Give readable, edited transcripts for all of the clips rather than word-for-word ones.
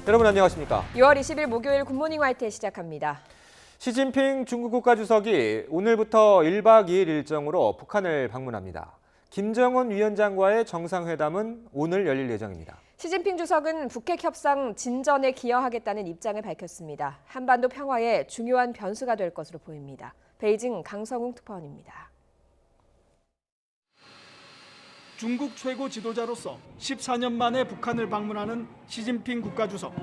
여러분 안녕하십니까? 6월 20일 목요일 굿모닝 화이트 시작합니다. 시진핑 중국 국가주석이 오늘부터 1박 2일 일정으로 북한을 방문합니다. 김정은 위원장과의 정상회담은 오늘 열릴 예정입니다. 시진핑 주석은 북핵 협상 진전에 기여하겠다는 입장을 밝혔습니다. 한반도 평화에 중요한 변수가 될 것으로 보입니다. 베이징 강성웅 특파원입니다. 중국 최고 지도자로서 14년 만에 북한을 방문하는 시진핑 국가주석.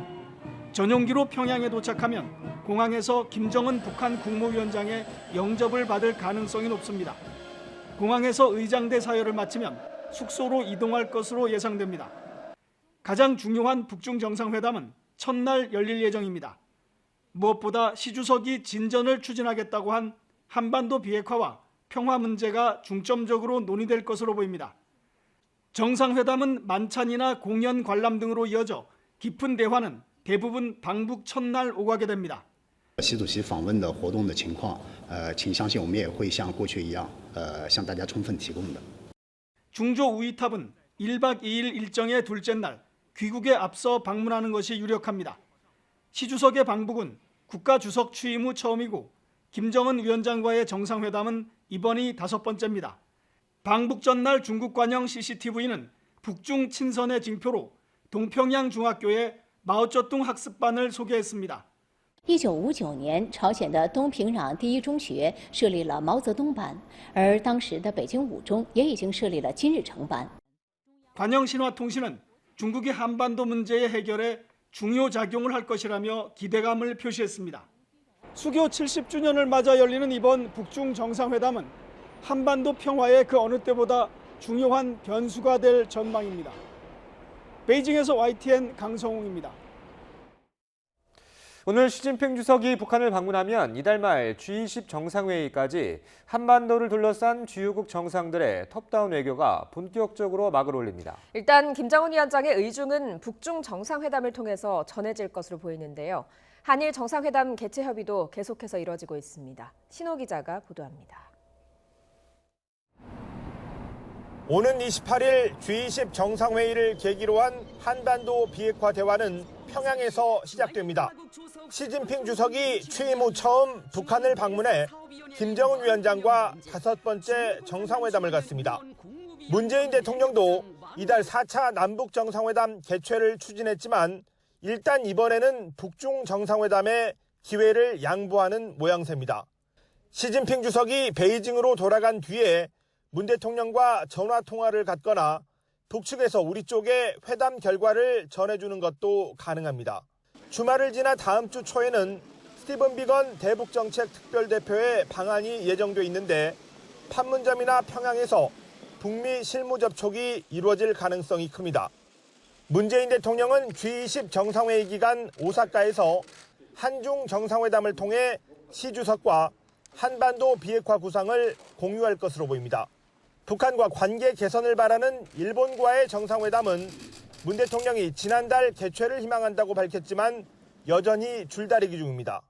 전용기로 평양에 도착하면 공항에서 김정은 북한 국무위원장의 영접을 받을 가능성이 높습니다. 공항에서 의장대 사열을 마치면 숙소로 이동할 것으로 예상됩니다. 가장 중요한 북중 정상회담은 첫날 열릴 예정입니다. 무엇보다 시 주석이 진전을 추진하겠다고 한 한반도 비핵화와 평화 문제가 중점적으로 논의될 것으로 보입니다. 정상회담은 만찬이나 공연 관람 등으로 이어져 깊은 대화는 대부분 방북 첫날 오가게 됩니다. 习主席访问的活动的情况，请相信我们也会像过去一样，向大家充分提供的。 중조 우이탑은 1박 2일 일정의 둘째 날 귀국에 앞서 방문하는 것이 유력합니다. 시 주석의 방북은 국가주석 취임 후 처음이고 김정은 위원장과의 정상회담은 이번이 5번째입니다. 방북 전날 중국 관영 CCTV는 북중 친선의 징표로 동평양 중학교의 마오쩌둥 학습반을 소개했습니다. 1959年，朝鲜的东平壤第一中学设立了毛泽东班，而当时的北京五中也已经设立了金日成班。 관영신화통신은 중국이 한반도 문제의 해결에 중요 작용을 할 것이라며 기대감을 표시했습니다. 수교 70주년을 맞아 열리는 이번 북중 정상회담은 한반도 평화에 그 어느 때보다 중요한 변수가 될 전망입니다. 베이징에서 YTN 강성웅입니다. 오늘 시진핑 주석이 북한을 방문하면 이달 말 G20 정상회의까지 한반도를 둘러싼 주요국 정상들의 톱다운 외교가 본격적으로 막을 올립니다. 일단 김정은 위원장의 의중은 북중 정상회담을 통해서 전해질 것으로 보이는데요. 한일 정상회담 개최 협의도 계속해서 이뤄지고 있습니다. 신호 기자가 보도합니다. 오는 28일 G20 정상회의를 계기로 한 한반도 비핵화 대화는 평양에서 시작됩니다. 시진핑 주석이 취임 후 처음 북한을 방문해 김정은 위원장과 5번째 정상회담을 갖습니다. 문재인 대통령도 이달 4차 남북 정상회담 개최를 추진했지만 일단 이번에는 북중 정상회담에 기회를 양보하는 모양새입니다. 시진핑 주석이 베이징으로 돌아간 뒤에 문 대통령과 전화 통화를 갖거나 북측에서 우리 쪽에 회담 결과를 전해주는 것도 가능합니다. 주말을 지나 다음 주 초에는 스티븐 비건 대북정책 특별대표의 방한이 예정돼 있는데 판문점이나 평양에서 북미 실무 접촉이 이루어질 가능성이 큽니다. 문재인 대통령은 G20 정상회의 기간 오사카에서 한중 정상회담을 통해 시 주석과 한반도 비핵화 구상을 공유할 것으로 보입니다. 북한과 관계 개선을 바라는 일본과의 정상회담은 문 대통령이 지난달 개최를 희망한다고 밝혔지만 여전히 줄다리기 중입니다.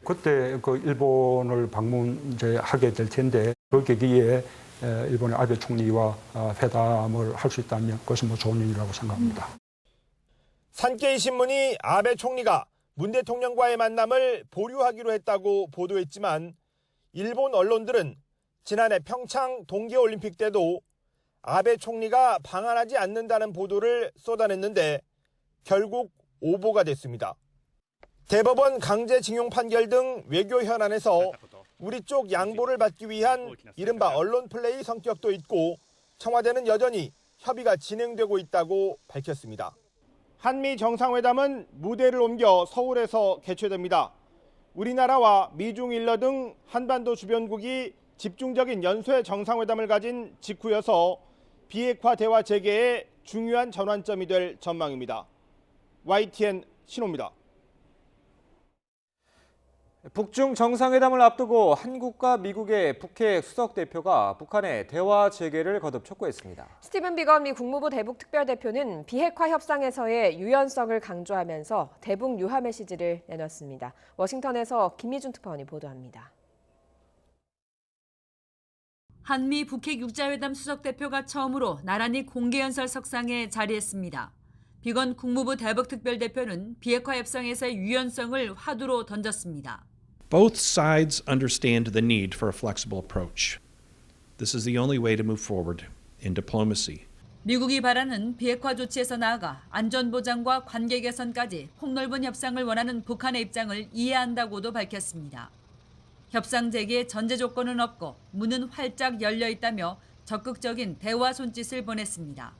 그때 일본을 방문하게 될 텐데 그 계기에 일본의 아베 총리와 회담을 할 수 있다면 그것은 좋은 일이라고 생각합니다. 산케이 신문이 아베 총리가 문 대통령과의 만남을 보류하기로 했다고 보도했지만 일본 언론들은 지난해 평창 동계올림픽 때도 아베 총리가 방한하지 않는다는 보도를 쏟아냈는데 결국 오보가 됐습니다. 대법원 강제징용 판결 등 외교 현안에서 우리 쪽 양보를 받기 위한 이른바 언론 플레이 성격도 있고 청와대는 여전히 협의가 진행되고 있다고 밝혔습니다. 한미 정상회담은 무대를 옮겨 서울에서 개최됩니다. 우리나라와 미중 일러 등 한반도 주변국이 집중적인 연쇄 정상회담을 가진 직후여서 비핵화 대화 재개의 중요한 전환점이 될 전망입니다. YTN 신호입니다. 북중 정상회담을 앞두고 한국과 미국의 북핵 수석 대표가 북한의 대화 재개를 거듭 촉구했습니다. 스티븐 비건 미 국무부 대북 특별대표는 비핵화 협상에서의 유연성을 강조하면서 대북 유화 메시지를 내놨습니다. 워싱턴에서 김미준 특파원이 보도합니다. 한미 북핵 육자회담 수석 대표가 처음으로 나란히 공개연설 석상에 자리했습니다. 비건 국무부 대북특별대표는 비핵화 협상에서의 유연성을 화두로 던졌습니다. Both sides understand the need for a flexible approach. This is the only way to move forward in diplomacy. 미국이 바라는 비핵화 조치에서 나아가 안전보장과 관계 개선까지 폭넓은 협상을 원하는 북한의 입장을 이해한다고도 밝혔습니다. 협상 재개에 전제 조건은 없고 문은 활짝 열려 있다며 적극적인 대화 손짓을 보냈습니다.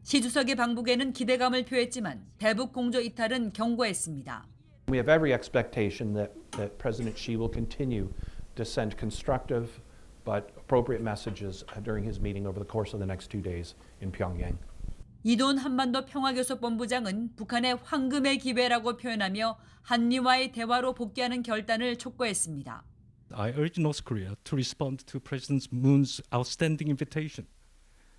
시 주석의 방북에는 기대감을 표했지만 대북 공조 이탈은 경고했습니다. We have every expectation that President Xi will continue to send constructive but appropriate messages during his meeting over the course of the next 2 days in Pyongyang. 이돈 한반도 평화교섭본부장은 북한의 황금의 기회라고 표현하며 한미와의 대화로 복귀하는 결단을 촉구했습니다. I urge North Korea to respond to President Moon's outstanding invitation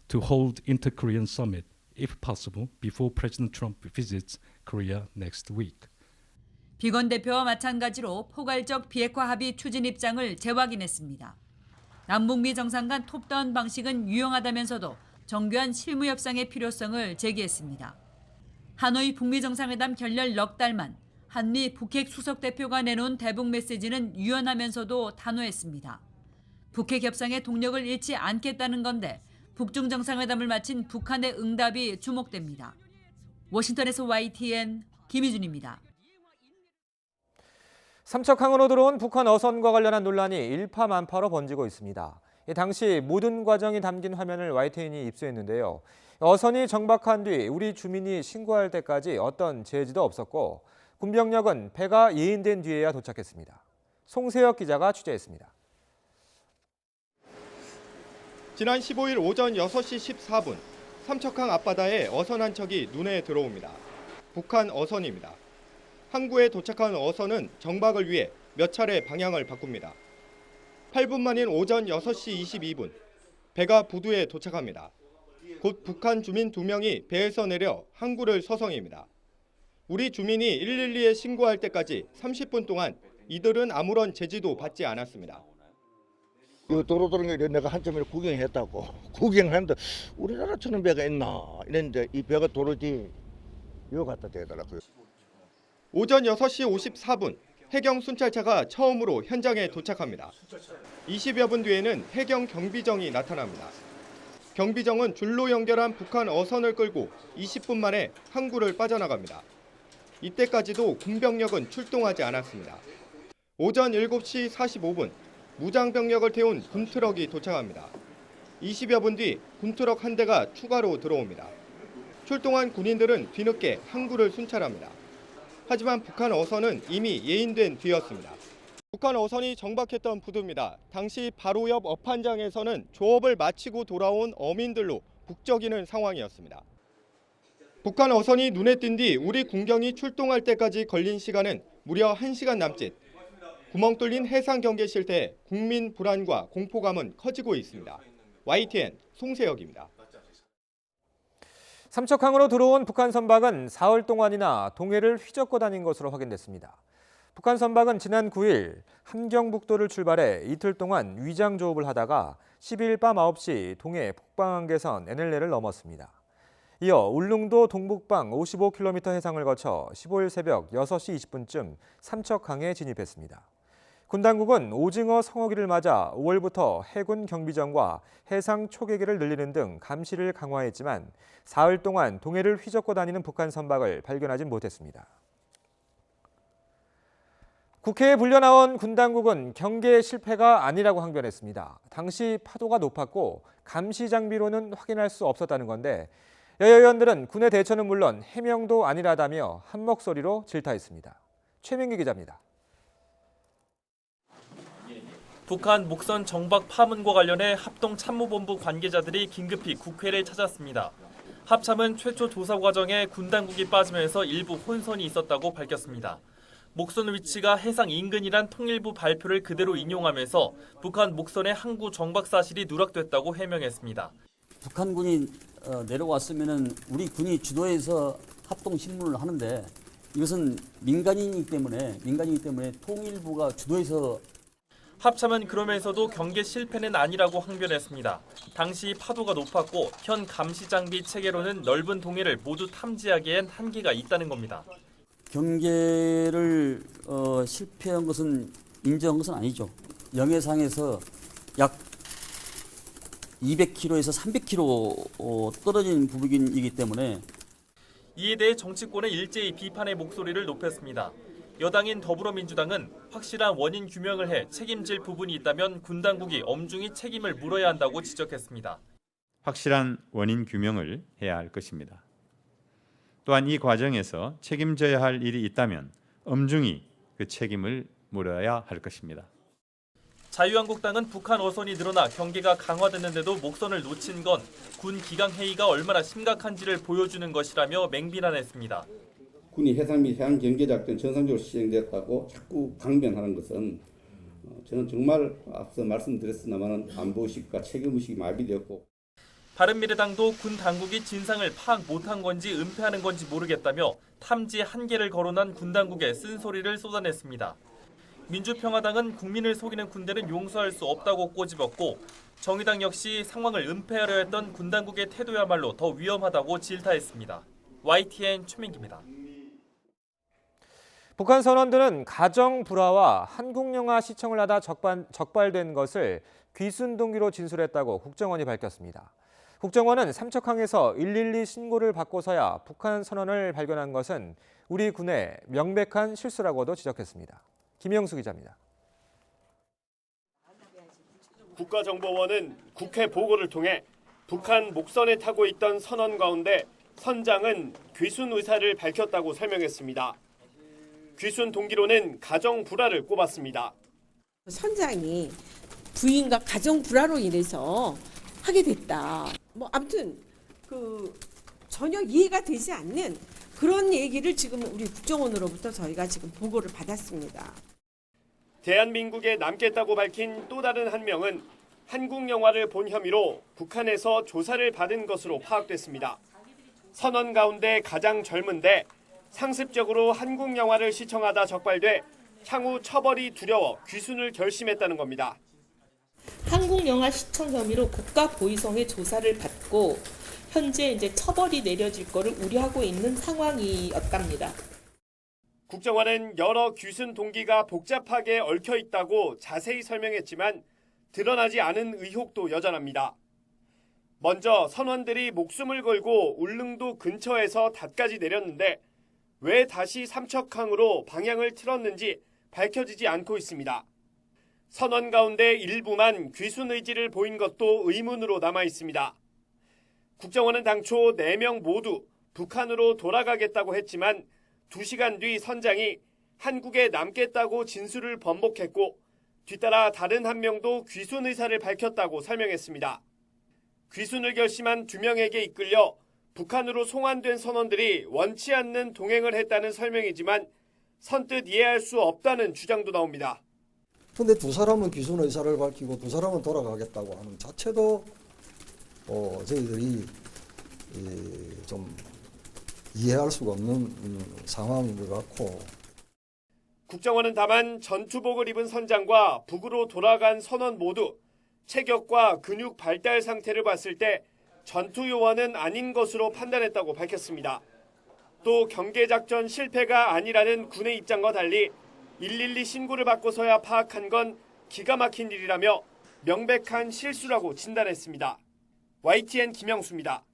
to hold inter-Korean summit, if possible, before President Trump visits Korea next week. 비건 대표와 마찬가지로 포괄적 비핵화 합의 추진 입장을 재확인했습니다. 남북미 정상 간 톱다운 방식은 유용하다면서도 정교한 실무 협상의 필요성을 제기했습니다. 하노이 북미 정상회담 결렬 넉 달 만 한미 북핵 수석 대표가 내놓은 대북 메시지는 유연하면서도 단호했습니다. 북핵 협상의 동력을 잃지 않겠다는 건데 북중 정상회담을 마친 북한의 응답이 주목됩니다. 워싱턴에서 YTN 김희준입니다. 삼척항으로 들어온 북한 어선과 관련한 논란이 일파만파로 번지고 있습니다. 당시 모든 과정이 담긴 화면을 YTN이 입수했는데요. 어선이 정박한 뒤 우리 주민이 신고할 때까지 어떤 제지도 없었고 군병력은 배가 예인된 뒤에야 도착했습니다. 송세혁 기자가 취재했습니다. 지난 15일 오전 6시 14분 삼척항 앞바다에 어선 한 척이 눈에 들어옵니다. 북한 어선입니다. 항구에 도착한 어선은 정박을 위해 몇 차례 방향을 바꿉니다. 8분 만인 오전 6시 22분 배가 부두에 도착합니다. 곧 북한 주민 2명이 배에서 내려 항구를 서성입니다. 우리 주민이 112에 신고할 때까지 30분 동안 이들은 아무런 제지도 받지 않았습니다. 이 도로 도는 게 내가 한참에 구경했다고. 구경하는데 우리나라처럼 배가 있나 이랬는데 이 배가 도로지 이거 갖다 대더라고요. 오전 6시 54분 해경 순찰차가 처음으로 현장에 도착합니다. 20여 분 뒤에는 해경 경비정이 나타납니다. 경비정은 줄로 연결한 북한 어선을 끌고 20분 만에 항구를 빠져나갑니다. 이때까지도 군병력은 출동하지 않았습니다. 오전 7시 45분 무장병력을 태운 군트럭이 도착합니다. 20여 분 뒤 군트럭 한 대가 추가로 들어옵니다. 출동한 군인들은 뒤늦게 항구를 순찰합니다. 하지만 북한 어선은 이미 예인된 뒤였습니다. 북한 어선이 정박했던 부두입니다. 당시 바로 옆 어판장에서는 조업을 마치고 돌아온 어민들로 북적이는 상황이었습니다. 북한 어선이 눈에 띈 뒤 우리 군경이 출동할 때까지 걸린 시간은 무려 1시간 남짓. 구멍 뚫린 해상 경계 실태에 국민 불안과 공포감은 커지고 있습니다. YTN 송세혁입니다. 삼척항으로 들어온 북한 선박은 사흘 동안이나 동해를 휘젓고 다닌 것으로 확인됐습니다. 북한 선박은 지난 9일 함경북도를 출발해 이틀 동안 위장 조업을 하다가 12일 밤 9시 동해 북방한계선 NLL을 넘었습니다. 이어 울릉도 동북방 55km 해상을 거쳐 15일 새벽 6시 20분쯤 삼척항에 진입했습니다. 군 당국은 오징어 성어기를 맞아 5월부터 해군 경비정과 해상 초계기를 늘리는 등 감시를 강화했지만 사흘 동안 동해를 휘젓고 다니는 북한 선박을 발견하진 못했습니다. 국회에 불려나온 군 당국은 경계 실패가 아니라고 항변했습니다. 당시 파도가 높았고 감시 장비로는 확인할 수 없었다는 건데 여야 의원들은 군의 대처는 물론 해명도 아니라다며 한 목소리로 질타했습니다. 최민기 기자입니다. 북한 목선 정박 파문과 관련해 합동참모본부 관계자들이 긴급히 국회를 찾았습니다. 합참은 최초 조사 과정에 군 당국이 빠지면서 일부 혼선이 있었다고 밝혔습니다. 목선 위치가 해상 인근이란 통일부 발표를 그대로 인용하면서 북한 목선의 항구 정박 사실이 누락됐다고 해명했습니다. 북한군이 내려왔으면은 우리 군이 주도해서 합동 신문을 하는데 이것은 민간인이기 때문에 통일부가 주도해서 합참은 그러면서도 경계 실패는 아니라고 항변했습니다. 당시 파도가 높았고 현 감시 장비 체계로는 넓은 동해를 모두 탐지하기엔 한계가 있다는 겁니다. 경계를 실패한 것은 인정한 것은 아니죠. 영해상에서 약 200km에서 300km 떨어진 부분이기 때문에 이에 대해 정치권은 일제히 비판의 목소리를 높였습니다. 여당인 더불어민주당은 확실한 원인 규명을 해 책임질 부분이 있다면 군 당국이 엄중히 책임을 물어야 한다고 지적했습니다. 확실한 원인 규명을 해야 할 것입니다. 또한 이 과정에서 책임져야 할 일이 있다면 엄중히 그 책임을 물어야 할 것입니다. 자유한국당은 북한 어선이 늘어나 경계가 강화됐는데도 목선을 놓친 건 군 기강 해이가 얼마나 심각한지를 보여주는 것이라며 맹비난했습니다. 군이 해상 및 해안 경계 작전 정상적으로 시행되었다고 자꾸 강변하는 것은 저는 정말 앞서 말씀드렸으나마는 안보의식과 책임의식이 마비되었고 바른미래당도 군 당국이 진상을 파악 못한 건지 은폐하는 건지 모르겠다며 탐지 한계를 거론한 군 당국에 쓴소리를 쏟아냈습니다. 민주평화당은 국민을 속이는 군대는 용서할 수 없다고 꼬집었고 정의당 역시 상황을 은폐하려 했던 군 당국의 태도야말로 더 위험하다고 질타했습니다. YTN 최민기입니다. 북한 선원들은 가정 불화와 한국 영화 시청을 하다 적발된 것을 귀순 동기로 진술했다고 국정원이 밝혔습니다. 국정원은 삼척항에서 112 신고를 받고서야 북한 선원을 발견한 것은 우리 군의 명백한 실수라고도 지적했습니다. 김영수 기자입니다. 국가정보원은 국회 보고를 통해 북한 목선에 타고 있던 선원 가운데 선장은 귀순 의사를 밝혔다고 설명했습니다. 귀순 동기로는 가정 불화를 꼽았습니다. 선장이 부인과 가정 불화로 인해서 하게 됐다. 아무튼 전혀 이해가 되지 않는 그런 얘기를 지금 우리 국정원으로부터 저희가 지금 보고를 받았습니다. 대한민국에 남겠다고 밝힌 또 다른 한 명은 한국 영화를 본 혐의로 북한에서 조사를 받은 것으로 파악됐습니다. 선원 가운데 가장 젊은데 상습적으로 한국 영화를 시청하다 적발돼 향후 처벌이 두려워 귀순을 결심했다는 겁니다. 한국 영화 시청 혐의로 국가보위성의 조사를 받고 현재 처벌이 내려질 것을 우려하고 있는 상황이었답니다. 국정원은 여러 귀순 동기가 복잡하게 얽혀 있다고 자세히 설명했지만 드러나지 않은 의혹도 여전합니다. 먼저 선원들이 목숨을 걸고 울릉도 근처에서 닷까지 내렸는데 왜 다시 삼척항으로 방향을 틀었는지 밝혀지지 않고 있습니다. 선원 가운데 일부만 귀순 의지를 보인 것도 의문으로 남아 있습니다. 국정원은 당초 4명 모두 북한으로 돌아가겠다고 했지만 2시간 뒤 선장이 한국에 남겠다고 진술을 번복했고 뒤따라 다른 한 명도 귀순 의사를 밝혔다고 설명했습니다. 귀순을 결심한 2명에게 이끌려 북한으로 송환된 선원들이 원치 않는 동행을 했다는 설명이지만 선뜻 이해할 수 없다는 주장도 나옵니다. 그런데 2사람은 귀순 의사를 밝히고 2사람은 돌아가겠다고 하는 자체도 저희들이 좀 이해할 수가 없는 상황인 것 같고. 국정원은 다만 전투복을 입은 선장과 북으로 돌아간 선원 모두 체격과 근육 발달 상태를 봤을 때 전투 요원은 아닌 것으로 판단했다고 밝혔습니다. 또 경계작전 실패가 아니라는 군의 입장과 달리 112 신고를 받고서야 파악한 건 기가 막힌 일이라며 명백한 실수라고 진단했습니다. YTN 김영수입니다.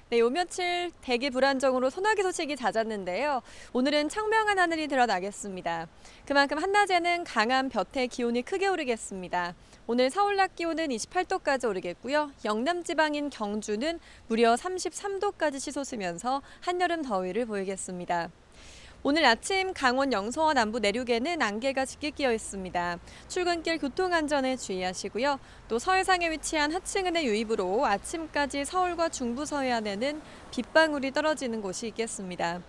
네, 요 며칠 대기 불안정으로 소나기 소식이 잦았는데요. 오늘은 청명한 하늘이 드러나겠습니다. 그만큼 한낮에는 강한 볕에 기온이 크게 오르겠습니다. 오늘 서울 낮 기온은 28도까지 오르겠고요. 영남 지방인 경주는 무려 33도까지 치솟으면서 한여름 더위를 보이겠습니다. 오늘 아침 강원 영서와 남부 내륙에는 안개가 짙게 끼어 있습니다. 출근길 교통안전에 주의하시고요. 또 서해상에 위치한 하층은의 유입으로 아침까지 서울과 중부 서해안에는 빗방울이 떨어지는 곳이 있겠습니다.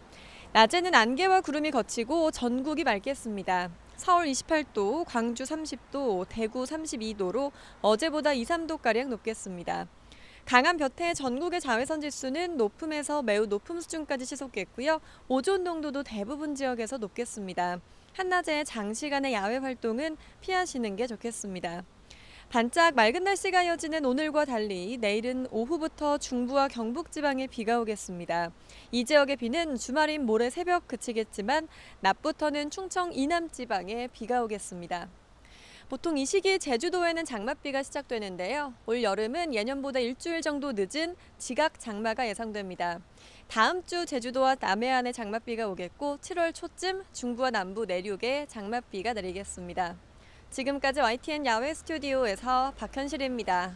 낮에는 안개와 구름이 걷히고 전국이 맑겠습니다. 서울 28도, 광주 30도, 대구 32도로 어제보다 2, 3도가량 높겠습니다. 강한 볕에 전국의 자외선 지수는 높음에서 매우 높음 수준까지 치솟겠고요. 오존 농도도 대부분 지역에서 높겠습니다. 한낮에 장시간의 야외 활동은 피하시는 게 좋겠습니다. 반짝 맑은 날씨가 이어지는 오늘과 달리 내일은 오후부터 중부와 경북 지방에 비가 오겠습니다. 이 지역의 비는 주말인 모레 새벽 그치겠지만 낮부터는 충청 이남 지방에 비가 오겠습니다. 보통 이 시기 제주도에는 장맛비가 시작되는데요. 올 여름은 예년보다 일주일 정도 늦은 지각 장마가 예상됩니다. 다음 주 제주도와 남해안에 장맛비가 오겠고 7월 초쯤 중부와 남부 내륙에 장맛비가 내리겠습니다. 지금까지 YTN 야외 스튜디오에서 박현실입니다.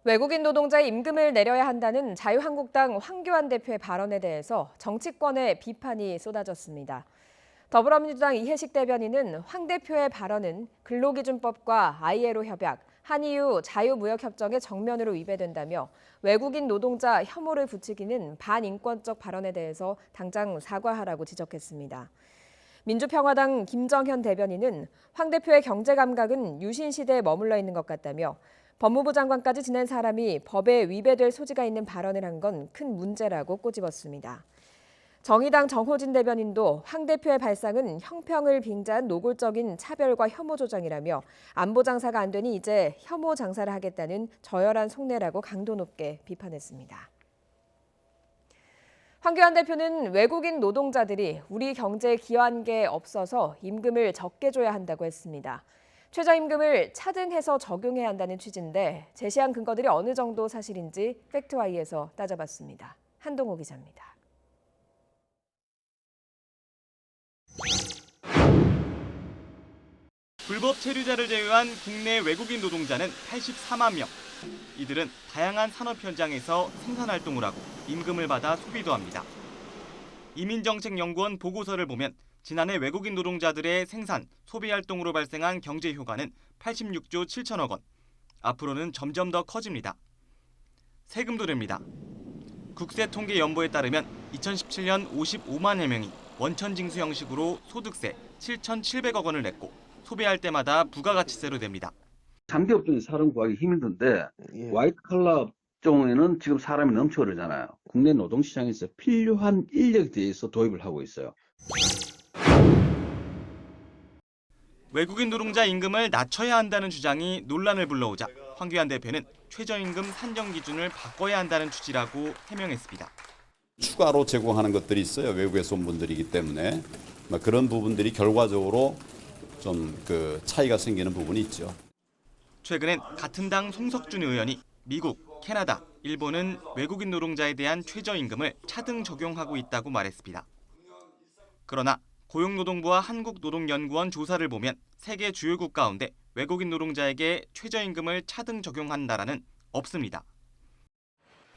외국인 노동자의 임금을 내려야 한다는 자유한국당 황교안 대표의 발언에 대해서 정치권의 비판이 쏟아졌습니다. 더불어민주당 이해식 대변인은 황 대표의 발언은 근로기준법과 ILO 협약, 한EU 자유무역협정의 정면으로 위배된다며 외국인 노동자 혐오를 부추기는 반인권적 발언에 대해서 당장 사과하라고 지적했습니다. 민주평화당 김정현 대변인은 황 대표의 경제 감각은 유신 시대에 머물러 있는 것 같다며 법무부 장관까지 지낸 사람이 법에 위배될 소지가 있는 발언을 한 건 큰 문제라고 꼬집었습니다. 정의당 정호진 대변인도 황 대표의 발상은 형평을 빙자한 노골적인 차별과 혐오 조장이라며 안보 장사가 안 되니 이제 혐오 장사를 하겠다는 저열한 속내라고 강도 높게 비판했습니다. 황교안 대표는 외국인 노동자들이 우리 경제에 기여한 게 없어서 임금을 적게 줘야 한다고 했습니다. 최저임금을 차등해서 적용해야 한다는 취지인데 제시한 근거들이 어느 정도 사실인지 팩트와이에서 따져봤습니다. 한동호 기자입니다. 불법 체류자를 제외한 국내 외국인 노동자는 84만 명. 이들은 다양한 산업 현장에서 생산활동을 하고 임금을 받아 소비도 합니다. 이민정책연구원 보고서를 보면 지난해 외국인 노동자들의 생산, 소비활동으로 발생한 경제 효과는 86조 7천억 원. 앞으로는 점점 더 커집니다. 세금도 냅니다. 국세통계연보에 따르면 2017년 55만여 명이 원천징수 형식으로 소득세 7,700억 원을 냈고 소비할 때마다 부가가치세로 냅니다. 상대 업종에 사람 구하기 힘든데 화이트 칼라 업종에는 지금 사람이 넘쳐 흐르잖아요. 국내 노동시장에서 필요한 인력에 대해서 도입을 하고 있어요. 외국인 노동자 임금을 낮춰야 한다는 주장이 논란을 불러오자 황교안 대표는 최저임금 산정 기준을 바꿔야 한다는 취지라고 해명했습니다. 추가로 제공하는 것들이 있어요. 외국에서 온 분들이기 때문에 그런 부분들이 결과적으로 좀 차이가 생기는 부분이 있죠. 최근엔 같은 당 송석준 의원이 미국, 캐나다, 일본은 외국인 노동자에 대한 최저임금을 차등 적용하고 있다고 말했습니다. 그러나 고용노동부와 한국노동연구원 조사를 보면 세계 주요국 가운데 외국인 노동자에게 최저임금을 차등 적용한 나라는 없습니다.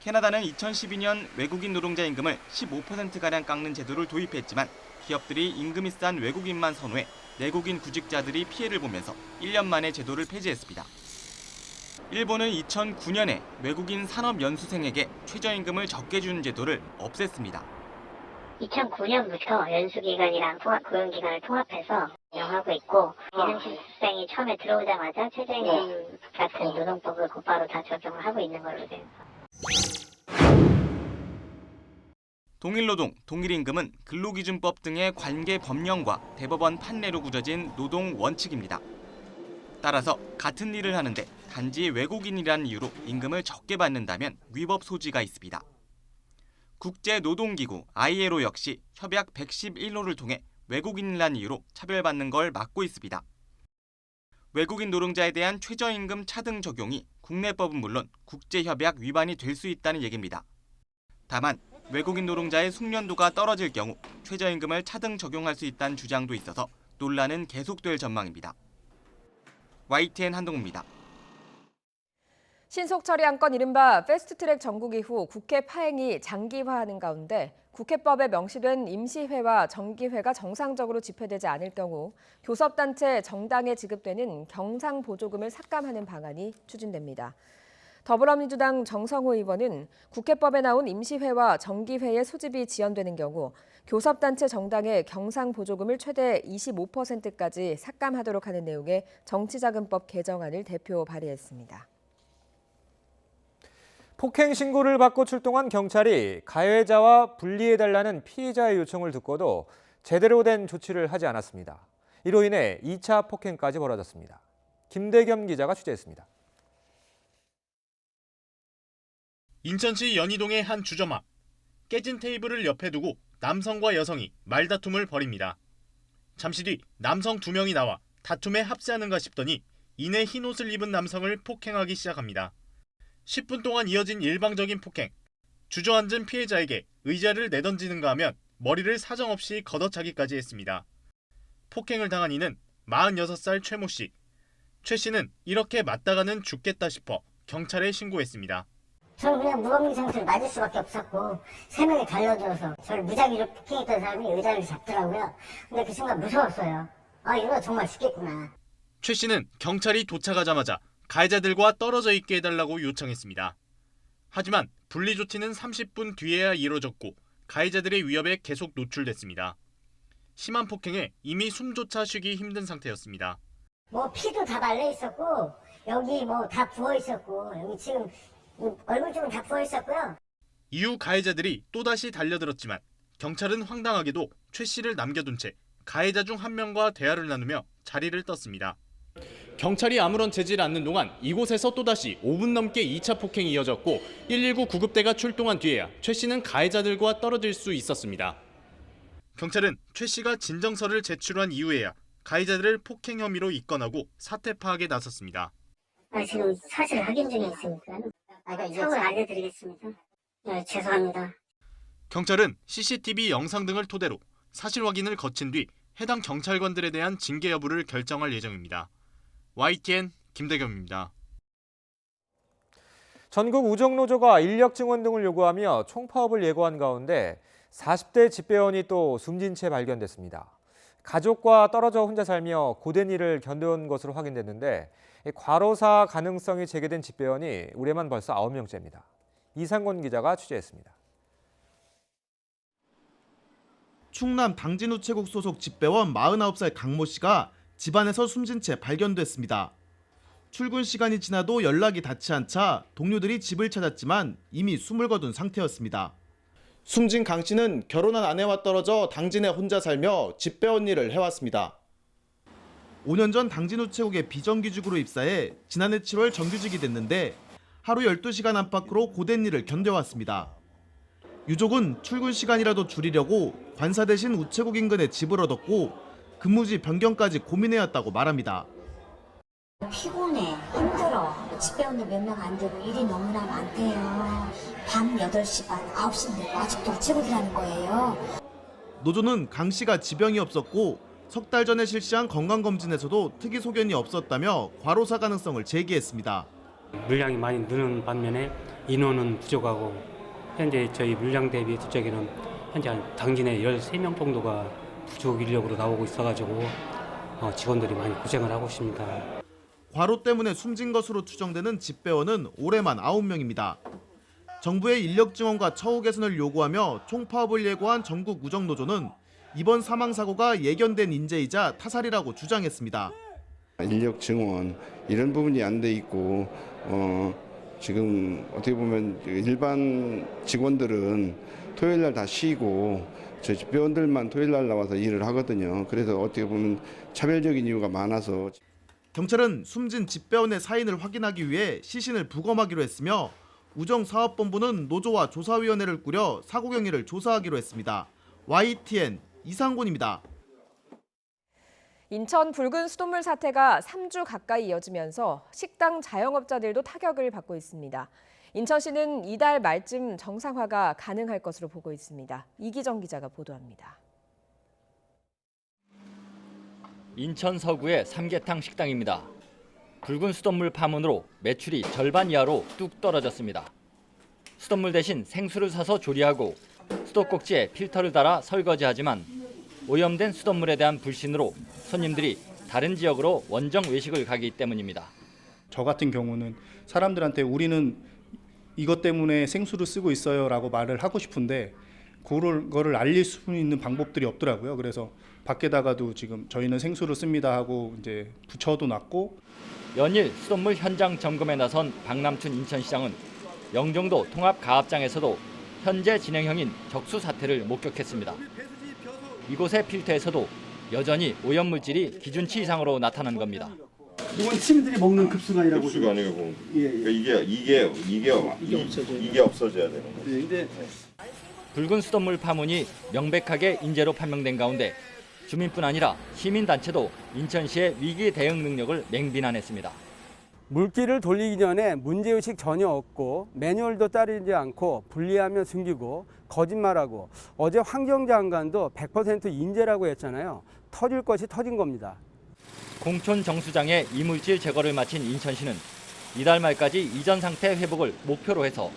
캐나다는 2012년 외국인 노동자 임금을 15%가량 깎는 제도를 도입했지만 기업들이 임금이 싼 외국인만 선호해 내국인 구직자들이 피해를 보면서 1년 만에 제도를 폐지했습니다. 일본은 2009년에 외국인 산업연수생에게 최저임금을 적게 주는 제도를 없앴습니다. 2009년부터 연수기간이랑 고용기간을 통합해서 운영하고 있고 기능실습생이 처음에 들어오자마자 최저임금 같은 노동법을 곧바로 다 적용을 하고 있는 걸로 돼요. 동일노동, 동일임금은 근로기준법 등의 관계 법령과 대법원 판례로 굳어진 노동 원칙입니다. 따라서 같은 일을 하는데 단지 외국인이라는 이유로 임금을 적게 받는다면 위법 소지가 있습니다. 국제노동기구 ILO 역시 협약 111호를 통해 외국인이라는 이유로 차별받는 걸 막고 있습니다. 외국인 노동자에 대한 최저임금 차등 적용이 국내법은 물론 국제협약 위반이 될 수 있다는 얘기입니다. 다만 외국인 노동자의 숙련도가 떨어질 경우 최저임금을 차등 적용할 수 있다는 주장도 있어서 논란은 계속될 전망입니다. YTN 한동우입니다. 신속 처리 안건 이른바 패스트트랙 전국 이후 국회 파행이 장기화하는 가운데 국회법에 명시된 임시회와 정기회가 정상적으로 집회되지 않을 경우 교섭단체 정당에 지급되는 경상보조금을 삭감하는 방안이 추진됩니다. 더불어민주당 정성호 의원은 국회법에 나온 임시회와 정기회의 소집이 지연되는 경우 교섭단체 정당의 경상보조금을 최대 25%까지 삭감하도록 하는 내용의 정치자금법 개정안을 대표 발의했습니다. 폭행 신고를 받고 출동한 경찰이 가해자와 분리해달라는 피해자의 요청을 듣고도 제대로 된 조치를 하지 않았습니다. 이로 인해 2차 폭행까지 벌어졌습니다. 김대겸 기자가 취재했습니다. 인천시 연희동의 한 주점 앞. 깨진 테이블을 옆에 두고 남성과 여성이 말다툼을 벌입니다. 잠시 뒤 남성 2명이 나와 다툼에 합세하는가 싶더니 이내 흰옷을 입은 남성을 폭행하기 시작합니다. 10분 동안 이어진 일방적인 폭행. 주저앉은 피해자에게 의자를 내던지는가 하면 머리를 사정없이 걷어차기까지 했습니다. 폭행을 당한 이는 46살 최모 씨. 최 씨는 이렇게 맞다가는 죽겠다 싶어 경찰에 신고했습니다. 저는 그냥 무방비 상태로 맞을 수밖에 없었고 3명이 달려들어서 저를 무작위로 폭행했던 사람이 의자를 잡더라고요. 근데 그 순간 무서웠어요. 아, 이러다 정말 죽겠구나. 최 씨는 경찰이 도착하자마자 가해자들과 떨어져 있게 해달라고 요청했습니다. 하지만 분리조치는 30분 뒤에야 이뤄졌고 가해자들의 위협에 계속 노출됐습니다. 심한 폭행에 이미 숨조차 쉬기 힘든 상태였습니다. 뭐 피도 다 말려 있었고 여기 뭐 다 부어 있었고 여기 지금 얼굴 쪽은 다 부어 있었고요. 이후 가해자들이 또다시 달려들었지만 경찰은 황당하게도 최 씨를 남겨둔 채 가해자 중 한 명과 대화를 나누며 자리를 떴습니다. 경찰이 아무런 제지를 않는 동안 이곳에서 또다시 5분 넘게 2차 폭행이 이어졌고 119 구급대가 출동한 뒤에야 최 씨는 가해자들과 떨어질 수 있었습니다. 경찰은 최 씨가 진정서를 제출한 이후에야 가해자들을 폭행 혐의로 입건하고 사태 파악에 나섰습니다. 지금 사실 확인 중에 있으니까 처음을 알려드리겠습니다. 네, 죄송합니다. 경찰은 CCTV 영상 등을 토대로 사실 확인을 거친 뒤 해당 경찰관들에 대한 징계 여부를 결정할 예정입니다. YTN 김대겸입니다. 전국 우정노조가 인력 증원 등을 요구하며 총파업을 예고한 가운데 40대 집배원이 또 숨진 채 발견됐습니다. 가족과 떨어져 혼자 살며 고된 일을 견뎌온 것으로 확인됐는데 과로사 가능성이 제기된 집배원이 올해만 벌써 9명째입니다. 이상권 기자가 취재했습니다. 충남 당진우체국 소속 집배원 49살 강모 씨가 집안에서 숨진 채 발견됐습니다. 출근 시간이 지나도 연락이 닿지 않자 동료들이 집을 찾았지만 이미 숨을 거둔 상태였습니다. 숨진 강 씨는 결혼한 아내와 떨어져 당진에 혼자 살며 집배원 일을 해왔습니다. 5년 전 당진우체국에 비정규직으로 입사해 지난해 7월 정규직이 됐는데 하루 12시간 안팎으로 고된 일을 견뎌왔습니다. 유족은 출근 시간이라도 줄이려고 관사 대신 우체국 인근에 집을 얻었고 근무지 변경까지 고민해왔다고 말합니다. 피곤해, 힘들어. 집배원도 몇 명 안 되고 일이 너무나 많대요. 밤 8시 반, 9시인데 아직도 우체국이라는 거예요. 노조는 강 씨가 지병이 없었고 석 달 전에 실시한 건강검진에서도 특이 소견이 없었다며 과로사 가능성을 제기했습니다. 물량이 많이 느는 반면에 인원은 부족하고 현재 저희 물량 대비 뒤쪽에는 현재 당진에 13명 정도가 부족 인력으로 나오고 있어가지고 직원들이 많이 고생을 하고 있습니다. 과로 때문에 숨진 것으로 추정되는 집배원은 올해만 9명입니다. 정부의 인력 증원과 처우 개선을 요구하며 총파업을 예고한 전국 우정노조는 이번 사망 사고가 예견된 인재이자 타살이라고 주장했습니다. 인력 증원 이런 부분이 안 돼 있고 지금 어떻게 보면 일반 직원들은 토요일 날 다 쉬고 저희 집배원들만 토요일 날 나와서 일을 하거든요. 그래서 어떻게 보면 차별적인 이유가 많아서 경찰은 숨진 집배원의 사인을 확인하기 위해 시신을 부검하기로 했으며 우정사업본부는 노조와 조사위원회를 꾸려 사고 경위를 조사하기로 했습니다. YTN 이상곤입니다. 인천 붉은 수돗물 사태가 3주 가까이 이어지면서 식당 자영업자들도 타격을 받고 있습니다. 인천시는 이달 말쯤 정상화가 가능할 것으로 보고 있습니다. 이기정 기자가 보도합니다. 인천 서구의 삼계탕 식당입니다. 붉은 수돗물 파문으로 매출이 절반 이하로 뚝 떨어졌습니다. 수돗물 대신 생수를 사서 조리하고 수도꼭지에 필터를 달아 설거지하지만 오염된 수돗물에 대한 불신으로 손님들이 다른 지역으로 원정 외식을 가기 때문입니다. 저 같은 경우는 사람들한테 우리는 이것 때문에 생수를 쓰고 있어요 라고 말을 하고 싶은데 그거를 알릴 수 있는 방법들이 없더라고요. 그래서 밖에다가도 지금 저희는 생수를 씁니다 하고 이제 붙여도 놨고. 연일 수돗물 현장 점검에 나선 박남춘 인천시장은 영종도 통합가압장에서도 현재 진행형인 적수 사태를 목격했습니다. 이곳의 필터에서도 여전히 오염물질이 기준치 이상으로 나타난 겁니다. 이건 시민들이 먹는 급수가 아니라고. 급수가 아니고 그러니까 이게 없어져야 되는 거죠. 근데 붉은 수돗물 파문이 명백하게 인재로 판명된 가운데 주민뿐 아니라 시민단체도 인천시의 위기 대응 능력을 맹비난했습니다. 물길을 돌리기 전에 문제의식 전혀 없고 매뉴얼도 따르지 않고 분리하면 숨기고 거짓말하고 어제 환경장관도 100% 인재라고 했잖아요. 터질 것이 터진 겁니다. 공촌 정수장의 이물질 제거를 마친 인천시는 이달 말까지 이전 상태 회복을 목표로 해서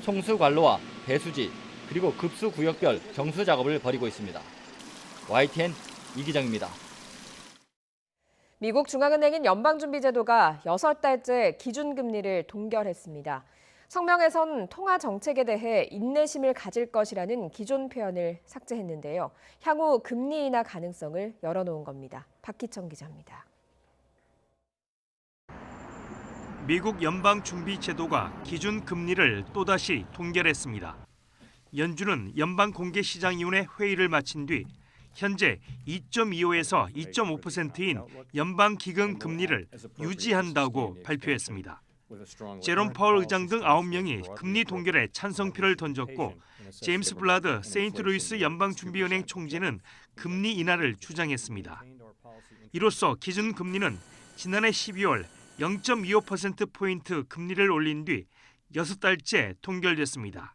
송수 관로와 배수지 그리고 급수 구역별 정수 작업을 벌이고 있습니다. YTN 이기정입니다. 미국 중앙은행인 연방준비제도가 6달째 기준금리를 동결했습니다. 성명에선 통화 정책에 대해 인내심을 가질 것이라는 기존 표현을 삭제했는데요. 향후 금리 인하 가능성을 열어놓은 겁니다. 박희청 기자입니다. 미국 연방준비제도가 기준금리를 또다시 동결했습니다. 연준은 연방공개시장위원회 회의를 마친 뒤 현재 2.25에서 2.5%인 연방기금 금리를 유지한다고 발표했습니다. 제롬 파월 의장 등 9명이 금리 동결에 찬성표를 던졌고 제임스 블라드 세인트루이스 연방준비은행 총재는 금리 인하를 주장했습니다. 이로써 기준금리는 지난해 12월 0.25%포인트 금리를 올린 뒤 6달째 동결됐습니다.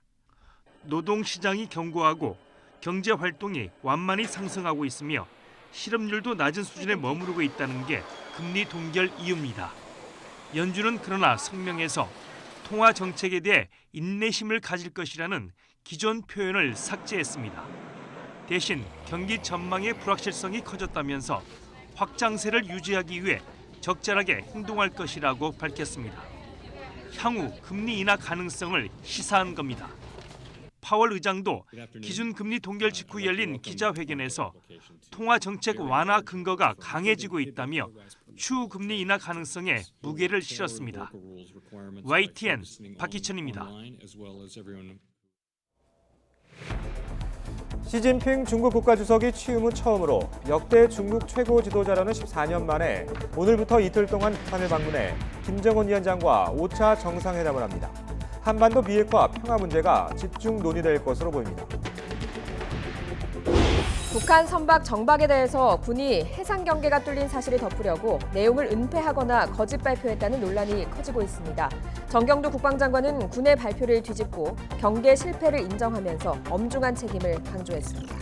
노동시장이 견고하고 경제 활동이 완만히 상승하고 있으며 실업률도 낮은 수준에 머무르고 있다는 게 금리 동결 이유입니다. 연준은 그러나 성명에서 통화 정책에 대해 인내심을 가질 것이라는 기존 표현을 삭제했습니다. 대신 경기 전망의 불확실성이 커졌다면서 확장세를 유지하기 위해 적절하게 행동할 것이라고 밝혔습니다. 향후 금리 인하 가능성을 시사한 겁니다. 파월 의장도 기준금리 동결 직후 열린 기자회견에서 통화 정책 완화 근거가 강해지고 있다며 추후 금리 인하 가능성에 무게를 실었습니다. YTN 박희천입니다. 시진핑 중국 국가주석이 취임 후 처음으로 역대 중국 최고 지도자라는 14년 만에 오늘부터 이틀 동안 북한을 방문해 김정은 위원장과 5차 정상회담을 합니다. 한반도 비핵화 평화 문제가 집중 논의될 것으로 보입니다. 북한 선박 정박에 대해서 군이 해상 경계가 뚫린 사실을 덮으려고 내용을 은폐하거나 거짓 발표했다는 논란이 커지고 있습니다. 정경두 국방장관은 군의 발표를 뒤집고 경계 실패를 인정하면서 엄중한 책임을 강조했습니다.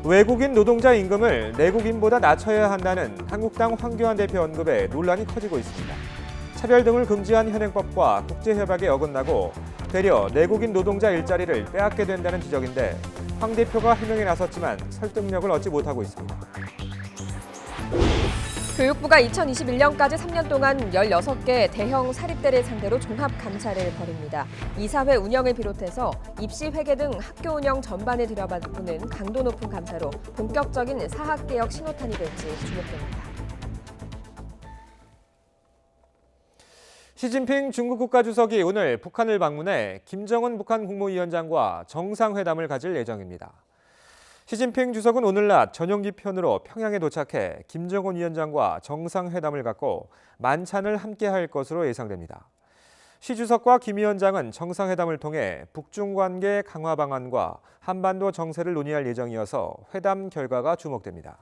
외국인 노동자 임금을 내국인보다 낮춰야 한다는 한국당 황교안 대표 언급에 논란이 커지고 있습니다. 차별 등을 금지한 현행법과 국제협약에 어긋나고 되려 내국인 노동자 일자리를 빼앗게 된다는 지적인데 황 대표가 해명에 나섰지만 설득력을 얻지 못하고 있습니다. 교육부가 2021년까지 3년 동안 16개 대형 사립대를 상대로 종합감사를 벌입니다. 이사회 운영을 비롯해서 입시 회계 등 학교 운영 전반을 들여다보는 강도 높은 감사로 본격적인 사학개혁 신호탄이 될지 주목됩니다. 시진핑 중국 국가주석이 오늘 북한을 방문해 김정은 북한 국무위원장과 정상회담을 가질 예정입니다. 시진핑 주석은 오늘 낮 전용기 편으로 평양에 도착해 김정은 위원장과 정상회담을 갖고 만찬을 함께할 것으로 예상됩니다. 시 주석과 김 위원장은 정상회담을 통해 북중 관계 강화 방안과 한반도 정세를 논의할 예정이어서 회담 결과가 주목됩니다.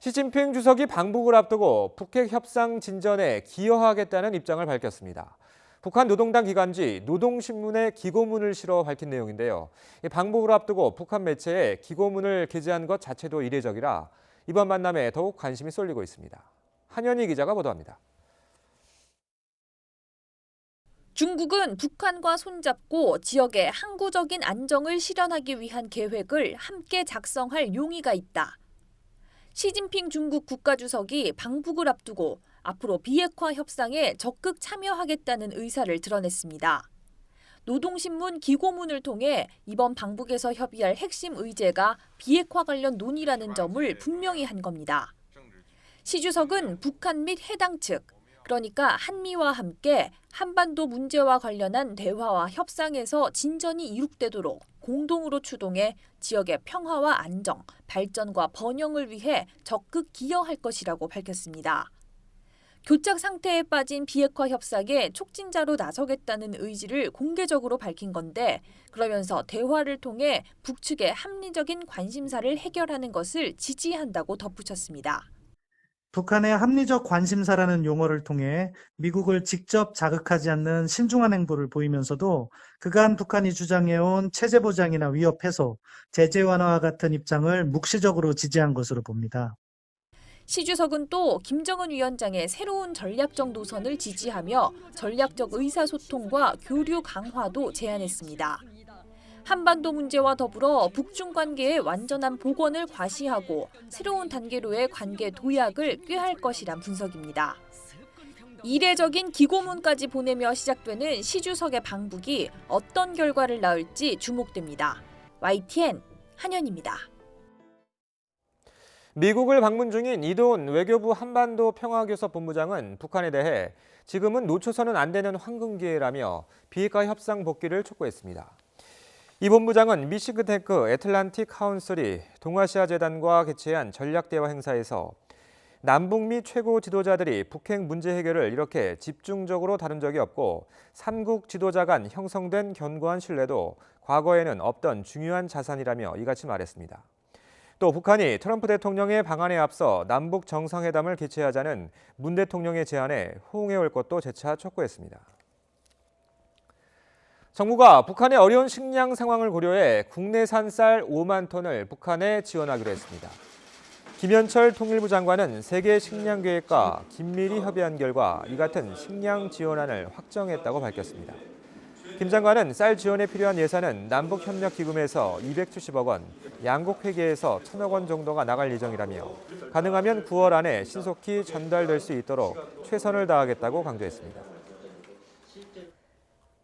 시진핑 주석이 방북을 앞두고 북핵 협상 진전에 기여하겠다는 입장을 밝혔습니다. 북한 노동당 기관지 노동신문에 기고문을 실어 밝힌 내용인데요. 방북을 앞두고 북한 매체에 기고문을 게재한 것 자체도 이례적이라 이번 만남에 더욱 관심이 쏠리고 있습니다. 한현희 기자가 보도합니다. 중국은 북한과 손잡고 지역의 항구적인 안정을 실현하기 위한 계획을 함께 작성할 용의가 있다. 시진핑 중국 국가주석이 방북을 앞두고 앞으로 비핵화 협상에 적극 참여하겠다는 의사를 드러냈습니다. 노동신문 기고문을 통해 이번 방북에서 협의할 핵심 의제가 비핵화 관련 논의라는 점을 분명히 한 겁니다. 시 주석은 북한 및 해당 측, 그러니까 한미와 함께 한반도 문제와 관련한 대화와 협상에서 진전이 이룩되도록 공동으로 추동해 지역의 평화와 안정, 발전과 번영을 위해 적극 기여할 것이라고 밝혔습니다. 교착 상태에 빠진 비핵화 협상에 촉진자로 나서겠다는 의지를 공개적으로 밝힌 건데, 그러면서 대화를 통해 북측의 합리적인 관심사를 해결하는 것을 지지한다고 덧붙였습니다. 북한의 합리적 관심사라는 용어를 통해 미국을 직접 자극하지 않는 신중한 행보를 보이면서도 그간 북한이 주장해온 체제 보장이나 위협 해소, 제재 완화와 같은 입장을 묵시적으로 지지한 것으로 봅니다. 시 주석은 또 김정은 위원장의 새로운 전략적 노선을 지지하며 전략적 의사소통과 교류 강화도 제안했습니다. 한반도 문제와 더불어 북중 관계의 완전한 복원을 과시하고 새로운 단계로의 관계 도약을 꾀할 것이란 분석입니다. 이례적인 기고문까지 보내며 시작되는 시 주석의 방북이 어떤 결과를 낳을지 주목됩니다. YTN 한현입니다. 미국을 방문 중인 이도훈 외교부 한반도 평화교섭 본부장은 북한에 대해 지금은 놓쳐서는 안 되는 황금 기회라며 비핵화 협상 복귀를 촉구했습니다. 이 본부장은 미싱크탱크 애틀란틱 카운슬이 동아시아 재단과 개최한 전략대화 행사에서 남북미 최고 지도자들이 북핵 문제 해결을 이렇게 집중적으로 다룬 적이 없고 삼국 지도자 간 형성된 견고한 신뢰도 과거에는 없던 중요한 자산이라며 이같이 말했습니다. 또 북한이 트럼프 대통령의 방안에 앞서 남북 정상회담을 개최하자는 문 대통령의 제안에 호응해올 것도 재차 촉구했습니다. 정부가 북한의 어려운 식량 상황을 고려해 국내산 쌀 5만 톤을 북한에 지원하기로 했습니다. 김현철 통일부 장관은 세계 식량 계획과 긴밀히 협의한 결과 이 같은 식량 지원안을 확정했다고 밝혔습니다. 김 장관은 쌀 지원에 필요한 예산은 남북협력기금에서 270억 원, 양국 회계에서 1,000억 원 정도가 나갈 예정이라며 가능하면 9월 안에 신속히 전달될 수 있도록 최선을 다하겠다고 강조했습니다.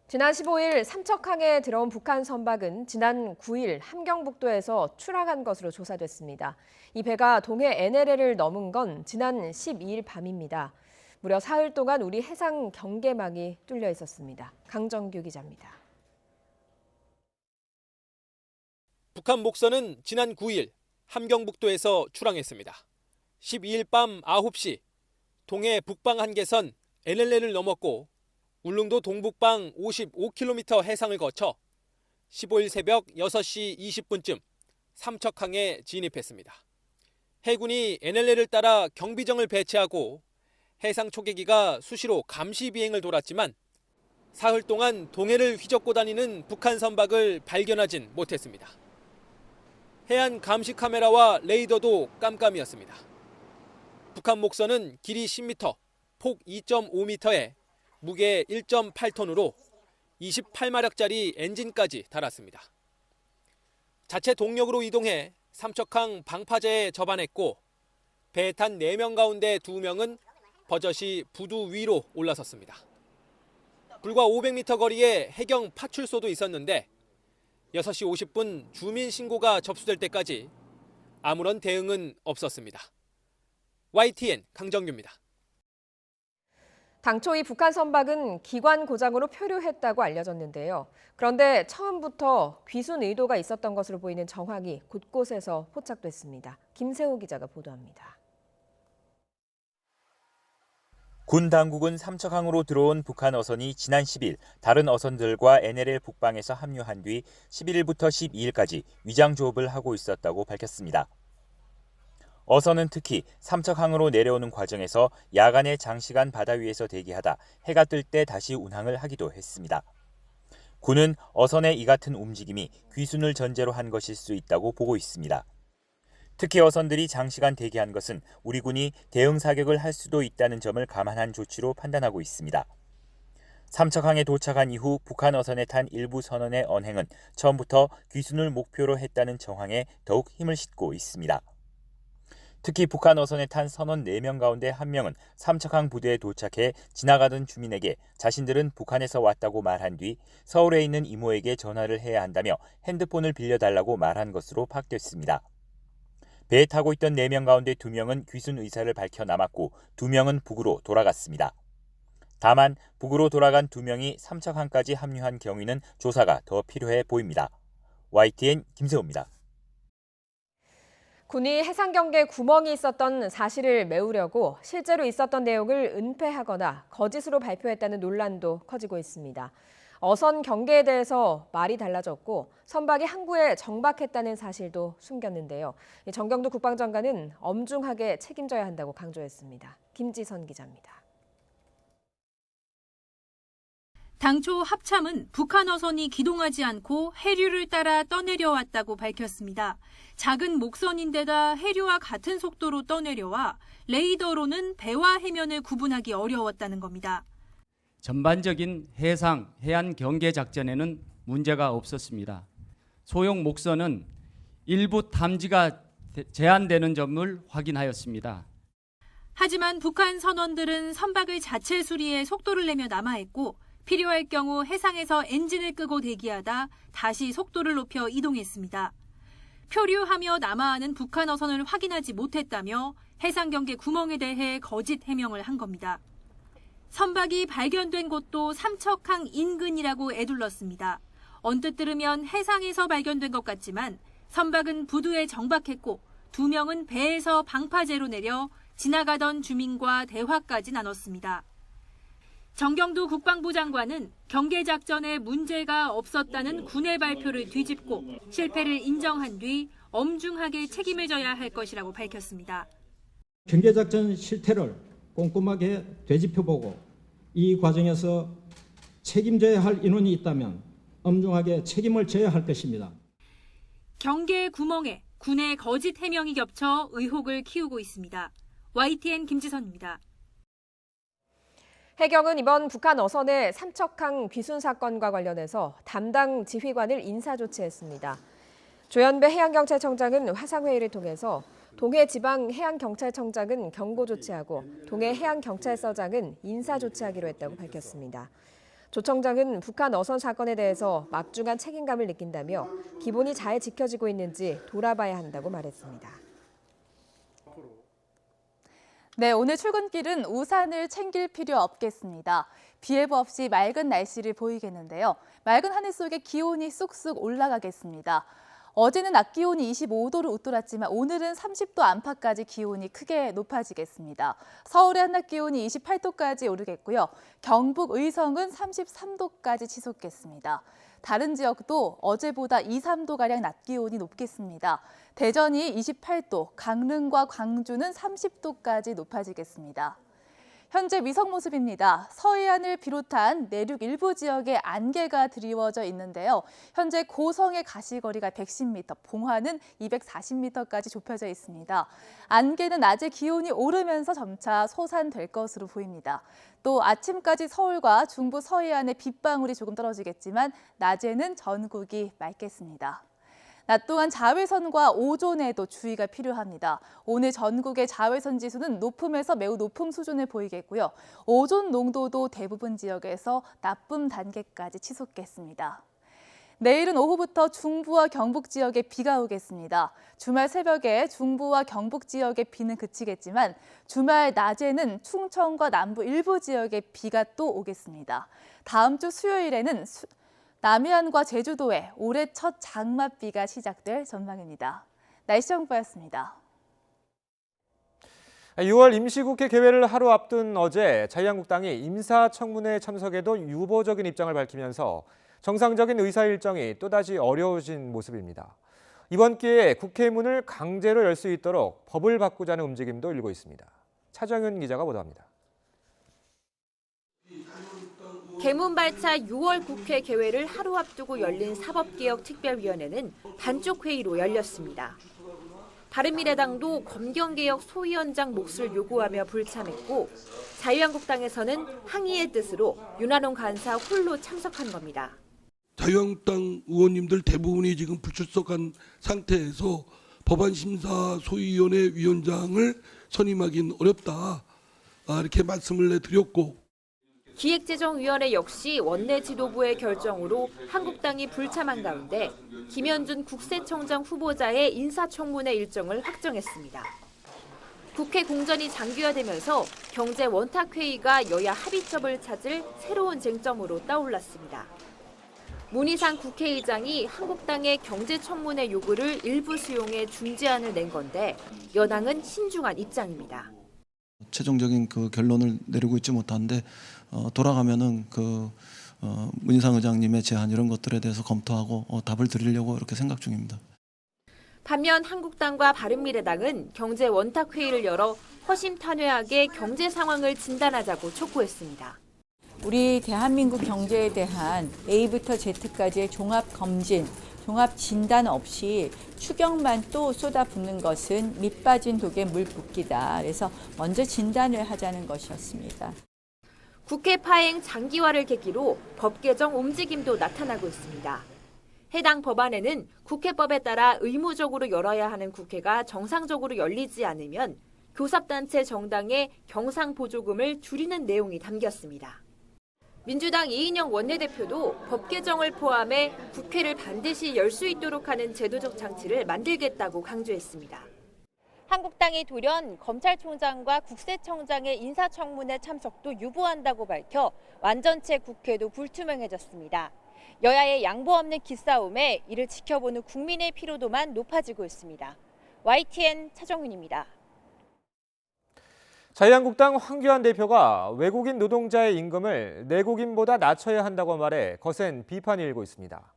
지난 15일 삼척항에 들어온 북한 선박은 지난 9일 함경북도에서 출항한 것으로 조사됐습니다. 이 배가 동해 NLL을 넘은 건 지난 12일 밤입니다. 무려 사흘 동안 우리 해상 경계망이 뚫려 있었습니다. 강정규 기자입니다. 북한 목선은 지난 9일 함경북도에서 출항했습니다. 12일 밤 9시 동해 북방 한계선 NLL을 넘었고 울릉도 동북방 55km 해상을 거쳐 15일 새벽 6시 20분쯤 삼척항에 진입했습니다. 해군이 NLL을 따라 경비정을 배치하고 해상 초계기가 수시로 감시 비행을 돌았지만 사흘 동안 동해를 휘젓고 다니는 북한 선박을 발견하진 못했습니다. 해안 감시 카메라와 레이더도 깜깜이었습니다. 북한 목선은 길이 10m, 폭 2.5m에 무게 1.8톤으로 28마력짜리 엔진까지 달았습니다. 자체 동력으로 이동해 삼척항 방파제에 접안했고 배에 탄 4명 가운데 2명은 버젓이 부두 위로 올라섰습니다. 불과 500m 거리에 해경 파출소도 있었는데 6시 50분 주민 신고가 접수될 때까지 아무런 대응은 없었습니다. YTN 강정규입니다. 당초 이 북한 선박은 기관 고장으로 표류했다고 알려졌는데요. 그런데 처음부터 귀순 의도가 있었던 것으로 보이는 정황이 곳곳에서 포착됐습니다. 김세호 기자가 보도합니다. 군 당국은 삼척항으로 들어온 북한 어선이 지난 10일 다른 어선들과 NLL 북방에서 합류한 뒤 11일부터 12일까지 위장 조업을 하고 있었다고 밝혔습니다. 어선은 특히 삼척항으로 내려오는 과정에서 야간에 장시간 바다 위에서 대기하다 해가 뜰 때 다시 운항을 하기도 했습니다. 군은 어선의 이 같은 움직임이 귀순을 전제로 한 것일 수 있다고 보고 있습니다. 특히 어선들이 장시간 대기한 것은 우리 군이 대응 사격을 할 수도 있다는 점을 감안한 조치로 판단하고 있습니다. 삼척항에 도착한 이후 북한 어선에 탄 일부 선원의 언행은 처음부터 귀순을 목표로 했다는 정황에 더욱 힘을 싣고 있습니다. 특히 북한 어선에 탄 선원 4명 가운데 1명은 삼척항 부두에 도착해 지나가던 주민에게 자신들은 북한에서 왔다고 말한 뒤 서울에 있는 이모에게 전화를 해야 한다며 핸드폰을 빌려달라고 말한 것으로 파악됐습니다. 배에 타고 있던 4명 가운데 2명은 귀순 의사를 밝혀 남았고 2명은 북으로 돌아갔습니다. 다만 북으로 돌아간 2명이 삼척항까지 합류한 경위는 조사가 더 필요해 보입니다. YTN 김세호입니다. 군이 해상경계에 구멍이 있었던 사실을 메우려고 실제로 있었던 내용을 은폐하거나 거짓으로 발표했다는 논란도 커지고 있습니다. 어선 경계에 대해서 말이 달라졌고 선박이 항구에 정박했다는 사실도 숨겼는데요. 정경두 국방장관은 엄중하게 책임져야 한다고 강조했습니다. 김지선 기자입니다. 당초 합참은 북한 어선이 기동하지 않고 해류를 따라 떠내려왔다고 밝혔습니다. 작은 목선인데다 해류와 같은 속도로 떠내려와 레이더로는 배와 해면을 구분하기 어려웠다는 겁니다. 전반적인 해안 경계 작전에는 문제가 없었습니다. 소형 목선은 일부 탐지가 제한되는 점을 확인하였습니다. 하지만 북한 선원들은 선박을 자체 수리해 속도를 내며 남하했고 필요할 경우 해상에서 엔진을 끄고 대기하다 다시 속도를 높여 이동했습니다. 표류하며 남하하는 북한 어선을 확인하지 못했다며 해상 경계 구멍에 대해 거짓 해명을 한 겁니다. 선박이 발견된 곳도 삼척항 인근이라고 애둘렀습니다. 언뜻 들으면 해상에서 발견된 것 같지만 선박은 부두에 정박했고 2명은 배에서 방파제로 내려 지나가던 주민과 대화까지 나눴습니다. 정경두 국방부 장관은 경계작전에 문제가 없었다는 군의 발표를 뒤집고 실패를 인정한 뒤 엄중하게 책임을 져야 할 것이라고 밝혔습니다. 경계작전 실태를 꼼꼼하게 되짚어보고 이 과정에서 책임져야 할 인원이 있다면 엄중하게 책임을 져야 할 것입니다. 경계 구멍에 군의 거짓 해명이 겹쳐 의혹을 키우고 있습니다. YTN 김지선입니다. 해경은 이번 북한 어선의 삼척항 귀순 사건과 관련해서 담당 지휘관을 인사조치했습니다. 조현배 해양경찰청장은 화상회의를 통해서 동해지방해양경찰청장은 경고조치하고 동해해양경찰서장은 인사조치하기로 했다고 밝혔습니다. 조 청장은 북한 어선 사건에 대해서 막중한 책임감을 느낀다며 기본이 잘 지켜지고 있는지 돌아봐야 한다고 말했습니다. 네, 오늘 출근길은 우산을 챙길 필요 없겠습니다. 비 예보 없이 맑은 날씨를 보이겠는데요. 맑은 하늘 속에 기온이 쑥쑥 올라가겠습니다. 어제는 낮 기온이 25도를 웃돌았지만 오늘은 30도 안팎까지 기온이 크게 높아지겠습니다. 서울의 한낮 기온이 28도까지 오르겠고요. 경북 의성은 33도까지 치솟겠습니다. 다른 지역도 어제보다 2, 3도가량 낮 기온이 높겠습니다. 대전이 28도, 강릉과 광주는 30도까지 높아지겠습니다. 현재 위성 모습입니다. 서해안을 비롯한 내륙 일부 지역에 안개가 드리워져 있는데요. 현재 고성의 가시거리가 110m, 봉화는 240m까지 좁혀져 있습니다. 안개는 낮에 기온이 오르면서 점차 소산될 것으로 보입니다. 또 아침까지 서울과 중부 서해안에 빗방울이 조금 떨어지겠지만 낮에는 전국이 맑겠습니다. 낮 동안 자외선과 오존에도 주의가 필요합니다. 오늘 전국의 자외선 지수는 높음에서 매우 높음 수준을 보이겠고요. 오존 농도도 대부분 지역에서 나쁨 단계까지 치솟겠습니다. 내일은 오후부터 중부와 경북 지역에 비가 오겠습니다. 주말 새벽에 중부와 경북 지역에 비는 그치겠지만 주말 낮에는 충청과 남부 일부 지역에 비가 또 오겠습니다. 다음 주 수요일에는 남해안과 제주도에 올해 첫 장맛비가 시작될 전망입니다. 날씨 정보였습니다. 6월 임시국회 개회를 하루 앞둔 어제 자유한국당이 인사청문회에 참석에도 유보적인 입장을 밝히면서 정상적인 의사 일정이 또다시 어려워진 모습입니다. 이번 기회에 국회 문을 강제로 열 수 있도록 법을 바꾸자는 움직임도 일고 있습니다. 차정윤 기자가 보도합니다. 개문 발차 6월 국회 개회를 하루 앞두고 열린 사법개혁특별위원회는 단축 회의로 열렸습니다. 바른미래당도 검경개혁 소위원장 몫을 요구하며 불참했고 자유한국당에서는 항의의 뜻으로 윤한홍 간사 홀로 참석한 겁니다. 자유한국당 의원님들 대부분이 지금 불출석한 상태에서 법안심사 소위원회 위원장을 선임하기는 어렵다 이렇게 말씀을 내드렸고 기획재정위원회 역시 원내 지도부의 결정으로 한국당이 불참한 가운데 김현준 국세청장 후보자의 인사청문회 일정을 확정했습니다. 국회 공전이 장기화되면서 경제 원탁회의가 여야 합의점을 찾을 새로운 쟁점으로 떠올랐습니다. 문희상 국회의장이 한국당의 경제청문회 요구를 일부 수용해 중재안을 낸 건데 여당은 신중한 입장입니다. 최종적인 그 결론을 내리고 있지 못한데 돌아가면은 문희상 의장님의 제안 이런 것들에 대해서 검토하고 답을 드리려고 이렇게 생각 중입니다. 반면 한국당과 바른미래당은 경제 원탁회의를 열어 허심탄회하게 경제 상황을 진단하자고 촉구했습니다. 우리 대한민국 경제에 대한 A부터 Z까지의 종합 검진, 종합 진단 없이 추경만 또 쏟아붓는 것은 밑 빠진 독에 물 붓기다. 그래서 먼저 진단을 하자는 것이었습니다. 국회 파행 장기화를 계기로 법 개정 움직임도 나타나고 있습니다. 해당 법안에는 국회법에 따라 의무적으로 열어야 하는 국회가 정상적으로 열리지 않으면 교섭단체 정당의 경상보조금을 줄이는 내용이 담겼습니다. 민주당 이인영 원내대표도 법 개정을 포함해 국회를 반드시 열 수 있도록 하는 제도적 장치를 만들겠다고 강조했습니다. 한국당이 돌연 검찰총장과 국세청장의 인사청문회 참석도 유보한다고 밝혀 완전체 국회도 불투명해졌습니다. 여야의 양보 없는 기싸움에 이를 지켜보는 국민의 피로도만 높아지고 있습니다. YTN 차정윤입니다. 자유한국당 황교안 대표가 외국인 노동자의 임금을 내국인보다 낮춰야 한다고 말해 거센 비판이 일고 있습니다.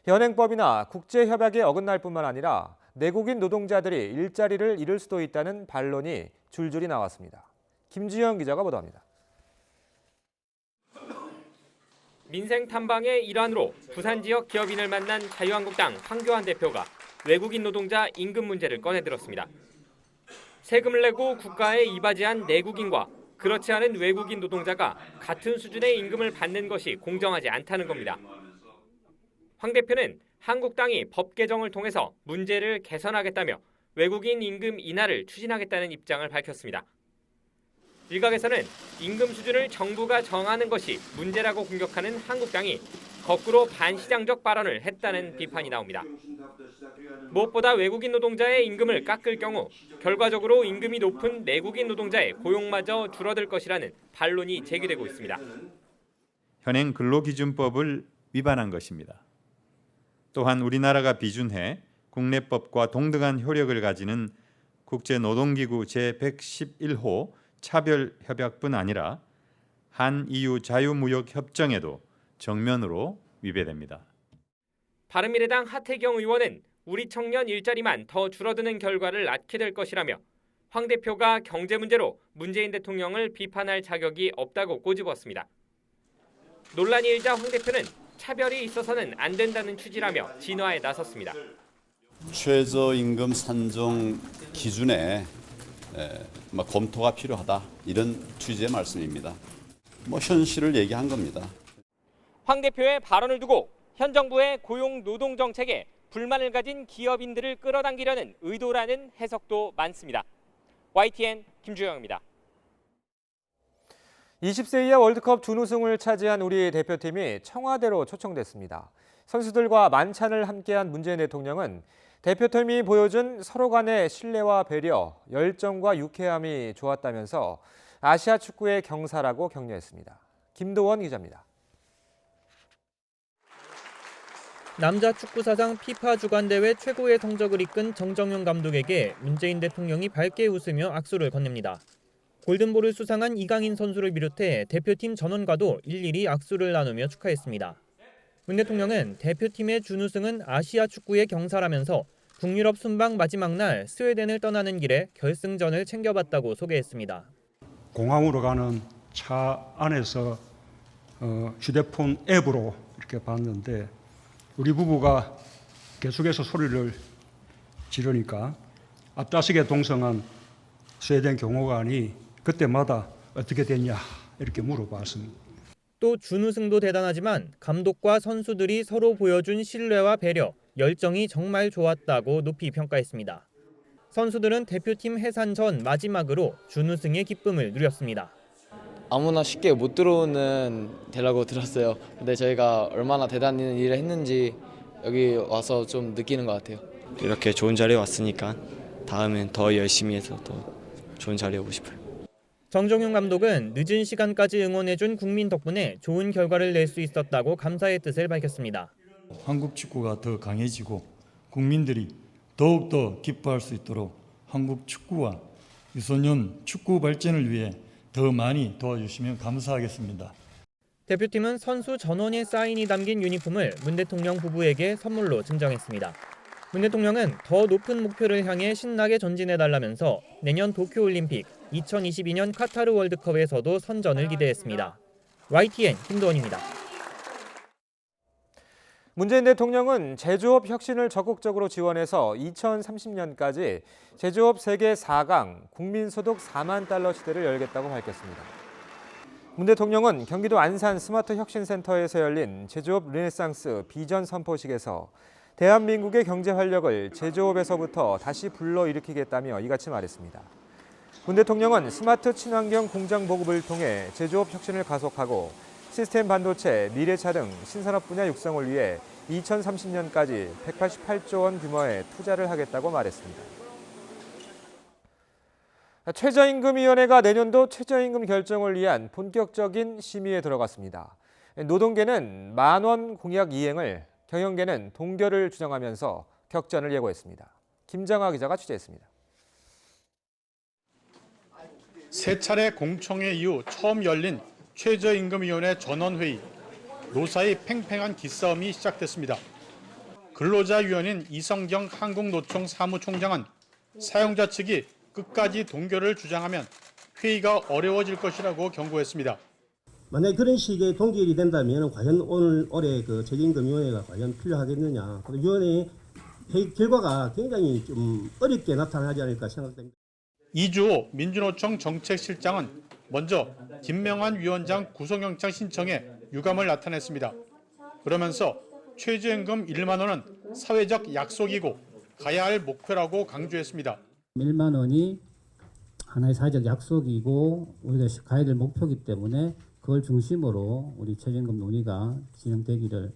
현행법이나 국제협약에 어긋날 뿐만 아니라 내국인 노동자들이 일자리를 잃을 수도 있다는 반론이 줄줄이 나왔습니다. 김지영 기자가 보도합니다. 민생 탐방의 일환으로 부산 지역 기업인을 만난 자유한국당 황교안 대표가 외국인 노동자 임금 문제를 꺼내들었습니다. 세금을 내고 국가에 이바지한 내국인과 그렇지 않은 외국인 노동자가 같은 수준의 임금을 받는 것이 공정하지 않다는 겁니다. 황 대표는 한국당이 법 개정을 통해서 문제를 개선하겠다며 외국인 임금 인하를 추진하겠다는 입장을 밝혔습니다. 일각에서는 임금 수준을 정부가 정하는 것이 문제라고 공격하는 한국당이 거꾸로 반시장적 발언을 했다는 비판이 나옵니다. 무엇보다 외국인 노동자의 임금을 깎을 경우 결과적으로 임금이 높은 내국인 노동자의 고용마저 줄어들 것이라는 반론이 제기되고 있습니다. 현행 근로기준법을 위반한 것입니다. 또한 우리나라가 비준해 국내법과 동등한 효력을 가지는 국제노동기구 제111호 차별협약뿐 아니라 한EU 자유무역협정에도 정면으로 위배됩니다. 바른미래당 하태경 의원은 우리 청년 일자리만 더 줄어드는 결과를 낳게 될 것이라며 황 대표가 경제 문제로 문재인 대통령을 비판할 자격이 없다고 꼬집었습니다. 논란이 일자 황 대표는 차별이 있어서는 안 된다는 취지라며 진화에 나섰습니다. 최저임금 산정 기준에 검토가 필요하다 이런 취지의 말씀입니다. 현실을 얘기한 겁니다. 황 대표의 발언을 두고 현 정부의 고용 노동 정책에 불만을 가진 기업인들을 끌어당기려는 의도라는 해석도 많습니다. YTN 김주영입니다. 20세 이하 월드컵 준우승을 차지한 우리 대표팀이 청와대로 초청됐습니다. 선수들과 만찬을 함께한 문재인 대통령은 대표팀이 보여준 서로 간의 신뢰와 배려, 열정과 유쾌함이 좋았다면서 아시아 축구의 경사라고 격려했습니다. 김도원 기자입니다. 남자 축구 사상 피파 주간대회 최고의 성적을 이끈 정정용 감독에게 문재인 대통령이 밝게 웃으며 악수를 건넵니다. 골든볼을 수상한 이강인 선수를 비롯해 대표팀 전원과도 일일이 악수를 나누며 축하했습니다. 문 대통령은 대표팀의 준우승은 아시아 축구의 경사라면서 북유럽 순방 마지막 날 스웨덴을 떠나는 길에 결승전을 챙겨봤다고 소개했습니다. 공항으로 가는 차 안에서 휴대폰 앱으로 이렇게 봤는데 우리 부부가 계속해서 소리를 지르니까 앞좌석에 동성한 스웨덴 경호관이 그때마다 어떻게 됐냐 이렇게 물어봤습니다. 또 준우승도 대단하지만 감독과 선수들이 서로 보여준 신뢰와 배려, 열정이 정말 좋았다고 높이 평가했습니다. 선수들은 대표팀 해산 전 마지막으로 준우승의 기쁨을 누렸습니다. 아무나 쉽게 못 들어오는 대라고 들었어요. 근데 저희가 얼마나 대단한 일을 했는지 여기 와서 좀 느끼는 것 같아요. 이렇게 좋은 자리에 왔으니까 다음엔 더 열심히 해서 또 좋은 자리 오고 싶어요. 정종용 감독은 늦은 시간까지 응원해준 국민 덕분에 좋은 결과를 낼 수 있었다고 감사의 뜻을 밝혔습니다. 한국 축구가 더 강해지고 국민들이 더욱더 기뻐할 수 있도록 한국 축구와 유소년 축구 발전을 위해 더 많이 도와주시면 감사하겠습니다. 대표팀은 선수 전원의 사인이 담긴 유니폼을 문 대통령 부부에게 선물로 증정했습니다. 문 대통령은 더 높은 목표를 향해 신나게 전진해달라면서 내년 도쿄올림픽, 2022년 카타르 월드컵에서도 선전을 기대했습니다. YTN 김도원입니다. 문재인 대통령은 제조업 혁신을 적극적으로 지원해서 2030년까지 제조업 세계 4강 국민소득 4만 달러 시대를 열겠다고 밝혔습니다. 문 대통령은 경기도 안산 스마트 혁신센터에서 열린 제조업 르네상스 비전 선포식에서 대한민국의 경제 활력을 제조업에서부터 다시 불러일으키겠다며 이같이 말했습니다. 문 대통령은 스마트 친환경 공장 보급을 통해 제조업 혁신을 가속하고 시스템 반도체, 미래차 등 신산업 분야 육성을 위해 2030년까지 188조 원 규모의 투자를 하겠다고 말했습니다. 최저임금위원회가 내년도 최저임금 결정을 위한 본격적인 심의에 들어갔습니다. 노동계는 10,000원 공약 이행을, 경영계는 동결을 주장하면서 격전을 예고했습니다. 김장하 기자가 취재했습니다. 세 차례 공청회 이후 처음 열린 최저임금위원회 전원회의. 노사의 팽팽한 기싸움이 시작됐습니다. 근로자위원인 이성경 한국노총 사무총장은 사용자 측이 끝까지 동결을 주장하면 회의가 어려워질 것이라고 경고했습니다. 만약 그런 식의 동결이 된다면 과연 올해 그 최저임금위원회가 과연 필요하겠느냐. 위원회 회의 결과가 굉장히 좀 어렵게 나타나지 않을까 생각됩니다. 이주호 민주노총 정책실장은 먼저 김명환 위원장 구속영장 신청에 유감을 나타냈습니다. 그러면서 최저임금 1만 원은 사회적 약속이고 가야 할 목표라고 강조했습니다. 1만 원이 하나의 사회적 약속이고 우리가 가야 될 목표이기 때문에 그걸 중심으로 우리 최저임금 논의가 진행되기를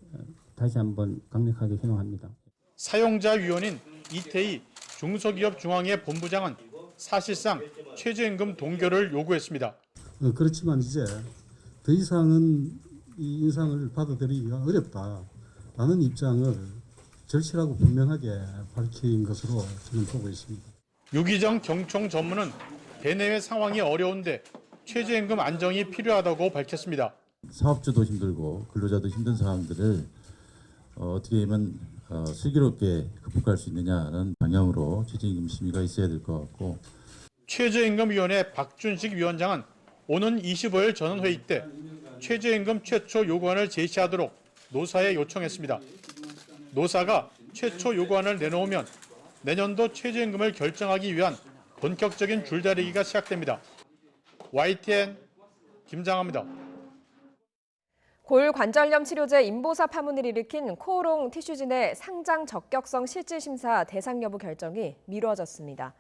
다시 한번 강력하게 희망합니다. 사용자위원인 이태희 중소기업중앙회 본부장은 사실상 최저임금 동결을 요구했습니다. 그렇지만 이제 더 이상은 이 인상을 받아들이기가 어렵다라는 입장을 절실하고 분명하게 밝힌 것으로 저는 보고 있습니다. 유기정 경총 전무는 대내외 상황이 어려운데 최저임금 안정이 필요하다고 밝혔습니다. 사업주도 힘들고 근로자도 힘든 상황들을 어떻게 하면 슬기롭게 극복할 수 있느냐는 방향으로 최저임금 심의가 있어야 될 것 같고, 최저임금위원회 박준식 위원장은 오는 25일 전원회의 때 최저임금 최초 요구안을 제시하도록 노사에 요청했습니다. 노사가 최초 요구안을 내놓으면 내년도 최저임금을 결정하기 위한 본격적인 줄다리기가 시작됩니다. YTN 김장하입니다. 골관절염 치료제 인보사 파문을 일으킨 코오롱 티슈진의 상장 적격성 실질심사 대상 여부 결정이 미뤄졌습니다.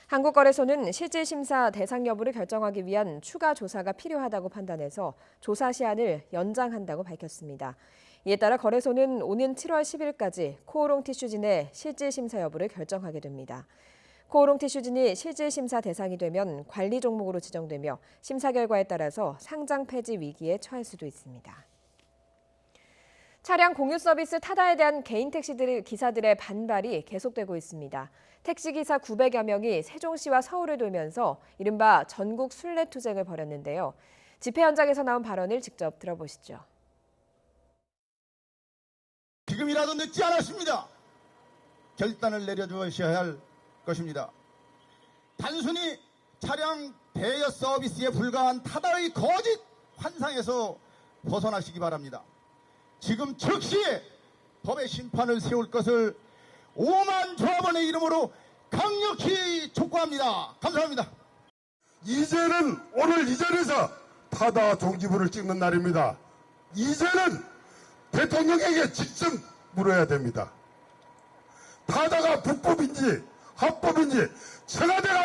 한국거래소는 실질심사 대상 여부를 결정하기 위한 추가 조사가 필요하다고 판단해서 조사 시한을 연장한다고 밝혔습니다. 이에 따라 거래소는 오는 7월 10일까지 코오롱 티슈진의 실질심사 여부를 결정하게 됩니다. 코오롱 티슈진이 실질심사 대상이 되면 관리 종목으로 지정되며 심사 결과에 따라서 상장 폐지 위기에 처할 수도 있습니다. 차량 공유 서비스 타다에 대한 개인 택시 기사들의 반발이 계속되고 있습니다. 택시기사 900여 명이 세종시와 서울을 돌면서 이른바 전국 순례투쟁을 벌였는데요. 집회 현장에서 나온 발언을 직접 들어보시죠. 지금이라도 늦지 않았습니다. 결단을 내려주셔야 할 것입니다. 단순히 차량 대여 서비스에 불과한 타다의 거짓 환상에서 벗어나시기 바랍니다. 지금 즉시에 법의 심판을 세울 것을 5만 조합원의 이름으로 강력히 촉구합니다. 감사합니다. 이제는 오늘 이 자리에서 타다 종지부를 찍는 날입니다. 이제는 대통령에게 직접 물어야 됩니다. 타다가 불법인지 합법인지 청와대가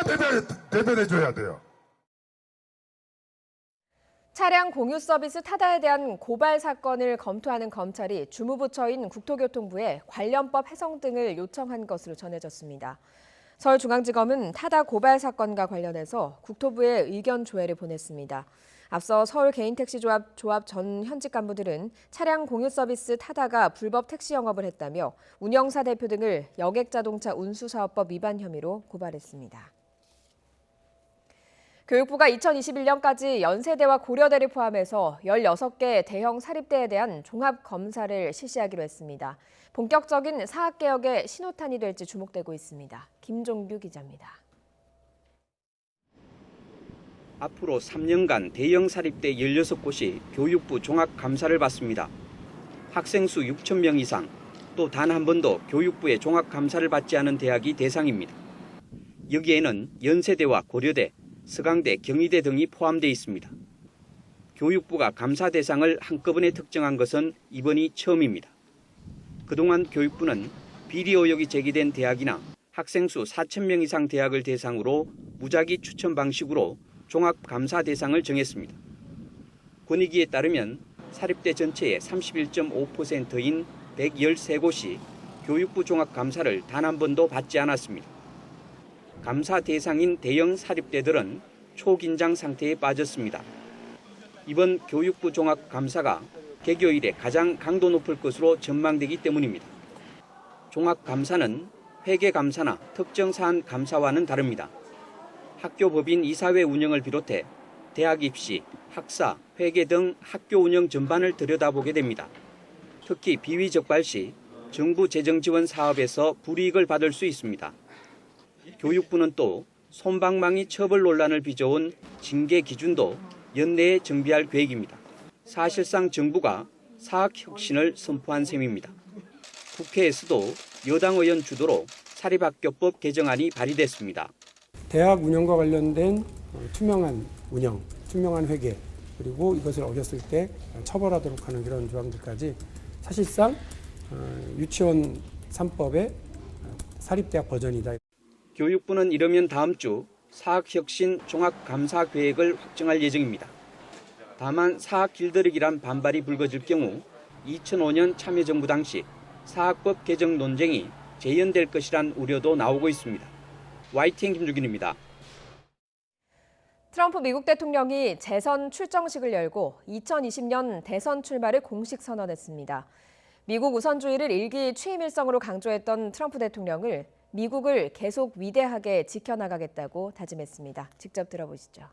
대변해줘야 돼요. 차량 공유 서비스 타다에 대한 고발 사건을 검토하는 검찰이 주무부처인 국토교통부에 관련법 해석 등을 요청한 것으로 전해졌습니다. 서울중앙지검은 타다 고발 사건과 관련해서 국토부에 의견 조회를 보냈습니다. 앞서 서울 개인택시조합 전 현직 간부들은 차량 공유 서비스 타다가 불법 택시 영업을 했다며 운영사 대표 등을 여객자동차 운수사업법 위반 혐의로 고발했습니다. 교육부가 2021년까지 연세대와 고려대를 포함해서 16개 대형 사립대에 대한 종합검사를 실시하기로 했습니다. 본격적인 사학개혁의 신호탄이 될지 주목되고 있습니다. 김종규 기자입니다. 앞으로 3년간 대형 사립대 16곳이 교육부 종합감사를 받습니다. 학생 수 6천 명 이상, 또 단 한 번도 교육부의 종합감사를 받지 않은 대학이 대상입니다. 여기에는 연세대와 고려대, 서강대, 경희대 등이 포함되어 있습니다. 교육부가 감사 대상을 한꺼번에 특정한 것은 이번이 처음입니다. 그동안 교육부는 비리 의혹이 제기된 대학이나 학생 수 4천 명 이상 대학을 대상으로 무작위 추천 방식으로 종합감사 대상을 정했습니다. 권익위에 따르면 사립대 전체의 31.5%인 113곳이 교육부 종합감사를 단 한 번도 받지 않았습니다. 감사 대상인 대형 사립대들은 초긴장 상태에 빠졌습니다. 이번 교육부 종합감사가 개교 이래 가장 강도 높을 것으로 전망되기 때문입니다. 종합감사는 회계감사나 특정 사안 감사와는 다릅니다. 학교법인 이사회 운영을 비롯해 대학 입시, 학사, 회계 등 학교 운영 전반을 들여다보게 됩니다. 특히 비위 적발 시 정부 재정 지원 사업에서 불이익을 받을 수 있습니다. 교육부는 또 솜방망이 처벌 논란을 빚어온 징계 기준도 연내에 정비할 계획입니다. 사실상 정부가 사학혁신을 선포한 셈입니다. 국회에서도 여당 의원 주도로 사립학교법 개정안이 발의됐습니다. 대학 운영과 관련된 투명한 운영, 투명한 회계, 그리고 이것을 어겼을 때 처벌하도록 하는 그런 조항들까지 사실상 유치원 3법의 사립대학 버전이다. 교육부는 이르면 다음 주 사학혁신 종합감사 계획을 확정할 예정입니다. 다만 사학 길들이기란 반발이 불거질 경우 2005년 참여정부 당시 사학법 개정 논쟁이 재현될 것이란 우려도 나오고 있습니다. YTN 김주균입니다. 트럼프 미국 대통령이 재선 출정식을 열고 2020년 대선 출마를 공식 선언했습니다. 미국 우선주의를 일기 취임 일성으로 강조했던 트럼프 대통령을 미국을 계속 위대하게 지켜나가겠다고 다짐했습니다. 직접 들어보시죠.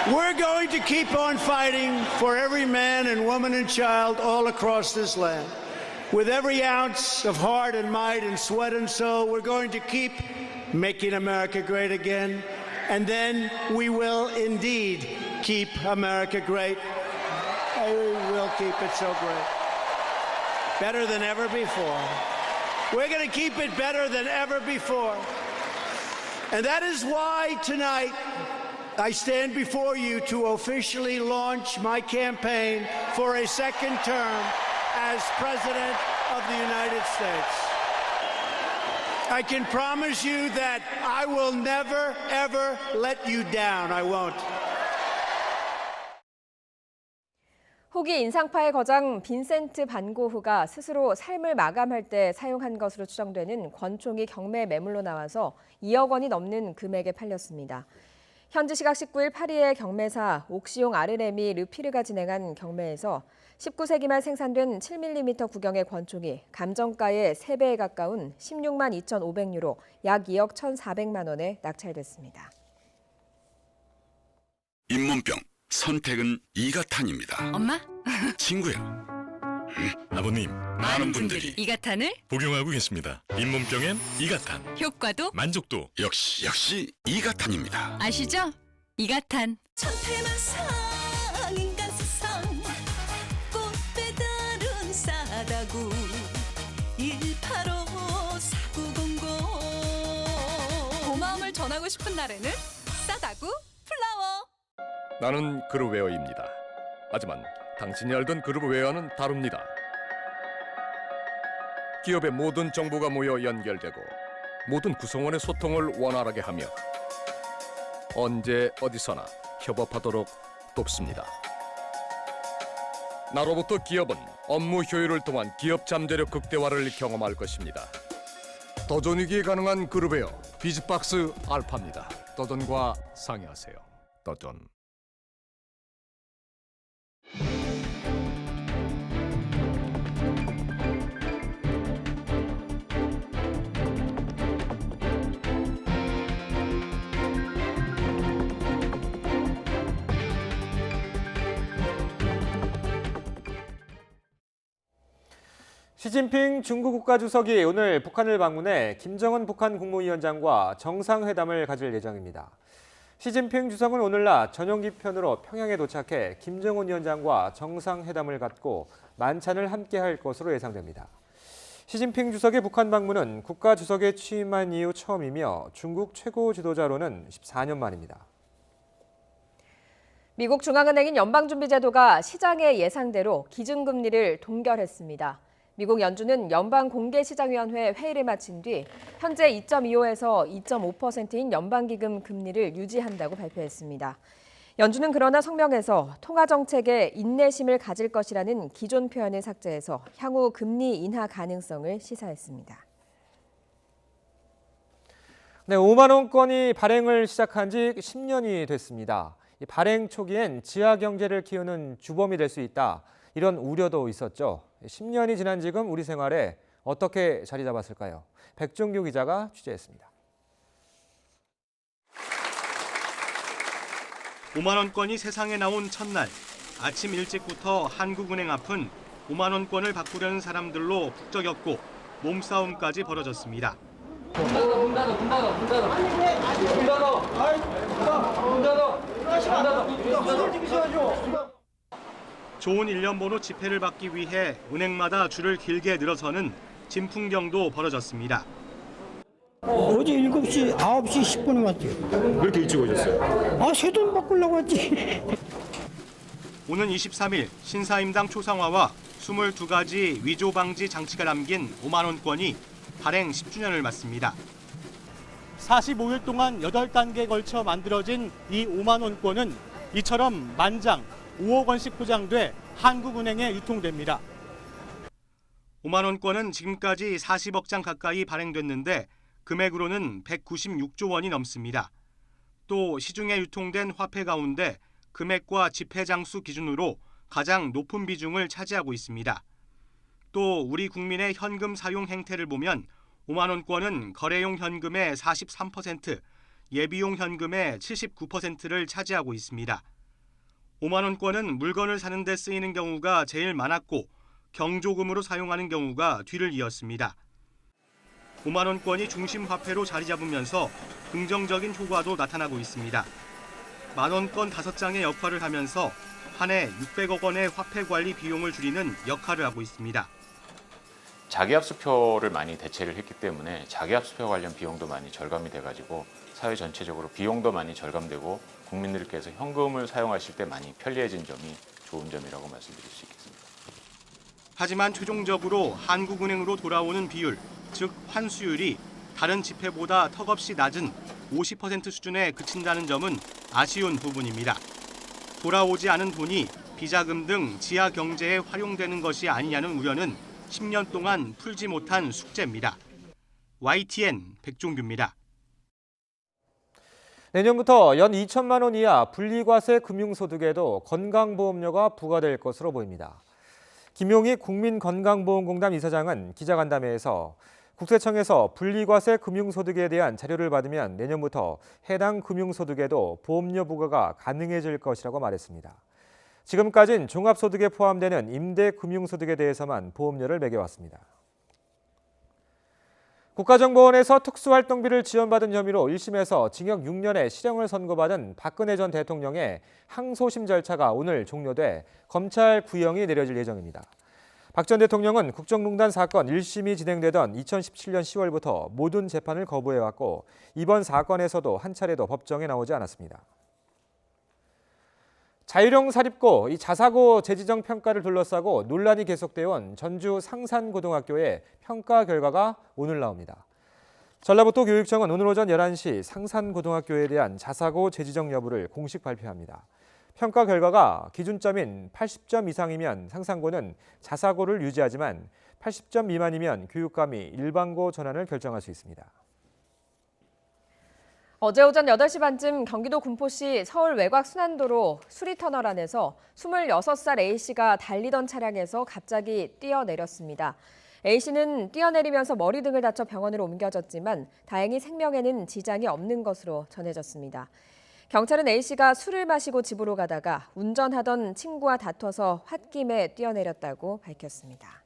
We're going to keep on fighting for every man and woman and child all across this land. With every ounce of heart and might and sweat and soul, we're going to keep making America great again. And then we will indeed keep America great. We will keep it so great. Better than ever before. We're going to keep it better than ever before. And that is why tonight I stand before you to officially launch my campaign for a second term as President of the United States. I can promise you that I will never, ever let you down. I won't. 호기 인상파의 거장 빈센트 반 고흐가 스스로 삶을 마감할 때 사용한 것으로 추정되는 권총이 경매 매물로 나와서 2억 원이 넘는 금액에 팔렸습니다. 현지 시각 19일 파리의 경매사 옥시용 아르레미 르피르가 진행한 경매에서 19세기 말 생산된 7mm 구경의 권총이 감정가의 3배에 가까운 16만 2,500유로, 약 2억 1,400만 원에 낙찰됐습니다. 잇몸병 선택은 이가탄입니다. 엄마? 친구야. 아버님, 많은 분들이 이가탄을 복용하고 계십니다. 잇몸병엔 이가탄. 효과도 만족도 역시 이가탄입니다. 아시죠? 이가탄. 천태만상 인간세상 꽃배달은 싸다구 1854900 고마움을 전하고 싶은 날에는 싸다구 플라워. 나는 그룹웨어입니다. 하지만 당신이 알던 그룹웨어는 다릅니다. 기업의 모든 정보가 모여 연결되고 모든 구성원의 소통을 원활하게 하며 언제 어디서나 협업하도록 돕습니다. 나로부터 기업은 업무 효율을 통한 기업 잠재력 극대화를 경험할 것입니다. 도전이기에 가능한 그룹웨어 비즈박스 알파입니다. 도전과 상의하세요. 도전. 시진핑 중국 국가주석이 오늘 북한을 방문해 김정은 북한 국무위원장과 정상회담을 가질 예정입니다. 시진핑 주석은 오늘 낮 전용기 편으로 평양에 도착해 김정은 위원장과 정상회담을 갖고 만찬을 함께할 것으로 예상됩니다. 시진핑 주석의 북한 방문은 국가주석에 취임한 이후 처음이며 중국 최고 지도자로는 14년 만입니다. 미국 중앙은행인 연방준비제도가 시장의 예상대로 기준금리를 동결했습니다. 미국 연준은 연방공개시장위원회 회의를 마친 뒤 현재 2.25에서 2.5%인 연방기금 금리를 유지한다고 발표했습니다. 연준은 그러나 성명에서 통화정책에 인내심을 가질 것이라는 기존 표현을 삭제해서 향후 금리 인하 가능성을 시사했습니다. 네, 5만 원권이 발행을 시작한 지 10년이 됐습니다. 발행 초기엔 지하 경제를 키우는 주범이 될 수 있다. 이런 우려도 있었죠. 10년이 지난 지금 우리 생활에 어떻게 자리 잡았을까요? 백종규 기자가 취재했습니다. 5만 원권이 세상에 나온 첫날, 아침 일찍부터 한국은행 앞은 5만 원권을 바꾸려는 사람들로 북적였고 몸싸움까지 벌어졌습니다. 좋은 1년 번호 지폐를 받기 위해 은행마다 줄을 길게 늘어서는 진풍경도 벌어졌습니다. 어제 7시, 9시 10분에 왔지. 왜 이렇게 일찍 오셨어요? 새 돈 바꾸려고 왔지. 오는 23일 신사임당 초상화와 22가지 위조 방지 장치가 담긴 5만 원권이 발행 10주년을 맞습니다. 45일 동안 8단계에 걸쳐 만들어진 이 5만 원권은 이처럼 만장 5억 원씩 포장돼 한국은행에 유통됩니다. 5만 원권은 지금까지 40억 장 가까이 발행됐는데 금액으로는 196조 원이 넘습니다. 또 시중에 유통된 화폐 가운데 금액과 지폐 장수 기준으로 가장 높은 비중을 차지하고 있습니다. 또 우리 국민의 현금 사용 행태를 보면 5만 원권은 거래용 현금의 43%, 예비용 현금의 79%를 차지하고 있습니다. 5만 원권은 물건을 사는 데 쓰이는 경우가 제일 많았고 경조금으로 사용하는 경우가 뒤를 이었습니다. 5만 원권이 중심 화폐로 자리 잡으면서 긍정적인 효과도 나타나고 있습니다. 만 원권 5장의 역할을 하면서 한 해 600억 원의 화폐 관리 비용을 줄이는 역할을 하고 있습니다. 자기압수표를 많이 대체를 했기 때문에 자기압수표 관련 비용도 많이 절감이 돼가지고 사회 전체적으로 비용도 많이 절감되고 국민들께서 현금을 사용하실 때 많이 편리해진 점이 좋은 점이라고 말씀드릴 수 있겠습니다. 하지만 최종적으로 한국은행으로 돌아오는 비율, 즉 환수율이 다른 지폐보다 턱없이 낮은 50% 수준에 그친다는 점은 아쉬운 부분입니다. 돌아오지 않은 돈이 비자금 등 지하 경제에 활용되는 것이 아니냐는 우려는 10년 동안 풀지 못한 숙제입니다. YTN 백종규입니다. 내년부터 연 2천만 원 이하 분리과세 금융소득에도 건강보험료가 부과될 것으로 보입니다. 김용희 국민건강보험공단 이사장은 기자간담회에서 국세청에서 분리과세 금융소득에 대한 자료를 받으면 내년부터 해당 금융소득에도 보험료 부과가 가능해질 것이라고 말했습니다. 지금까지는 종합소득에 포함되는 임대금융소득에 대해서만 보험료를 매겨왔습니다. 국가정보원에서 특수활동비를 지원받은 혐의로 1심에서 징역 6년의 실형을 선고받은 박근혜 전 대통령의 항소심 절차가 오늘 종료돼 검찰 구형이 내려질 예정입니다. 박 전 대통령은 국정농단 사건 1심이 진행되던 2017년 10월부터 모든 재판을 거부해왔고 이번 사건에서도 한 차례도 법정에 나오지 않았습니다. 자율형 사립고 이 자사고 재지정 평가를 둘러싸고 논란이 계속되어 온 전주 상산고등학교의 평가 결과가 오늘 나옵니다. 전라북도 교육청은 오늘 오전 11시 상산고등학교에 대한 자사고 재지정 여부를 공식 발표합니다. 평가 결과가 기준점인 80점 이상이면 상상고는 자사고를 유지하지만 80점 미만이면 교육감이 일반고 전환을 결정할 수 있습니다. 어제 오전 8시 반쯤 경기도 군포시 서울 외곽 순환도로 수리터널 안에서 26살 A씨가 달리던 차량에서 갑자기 뛰어내렸습니다. A씨는 뛰어내리면서 머리 등을 다쳐 병원으로 옮겨졌지만 다행히 생명에는 지장이 없는 것으로 전해졌습니다. 경찰은 A씨가 술을 마시고 집으로 가다가 운전하던 친구와 다퉈서 홧김에 뛰어내렸다고 밝혔습니다.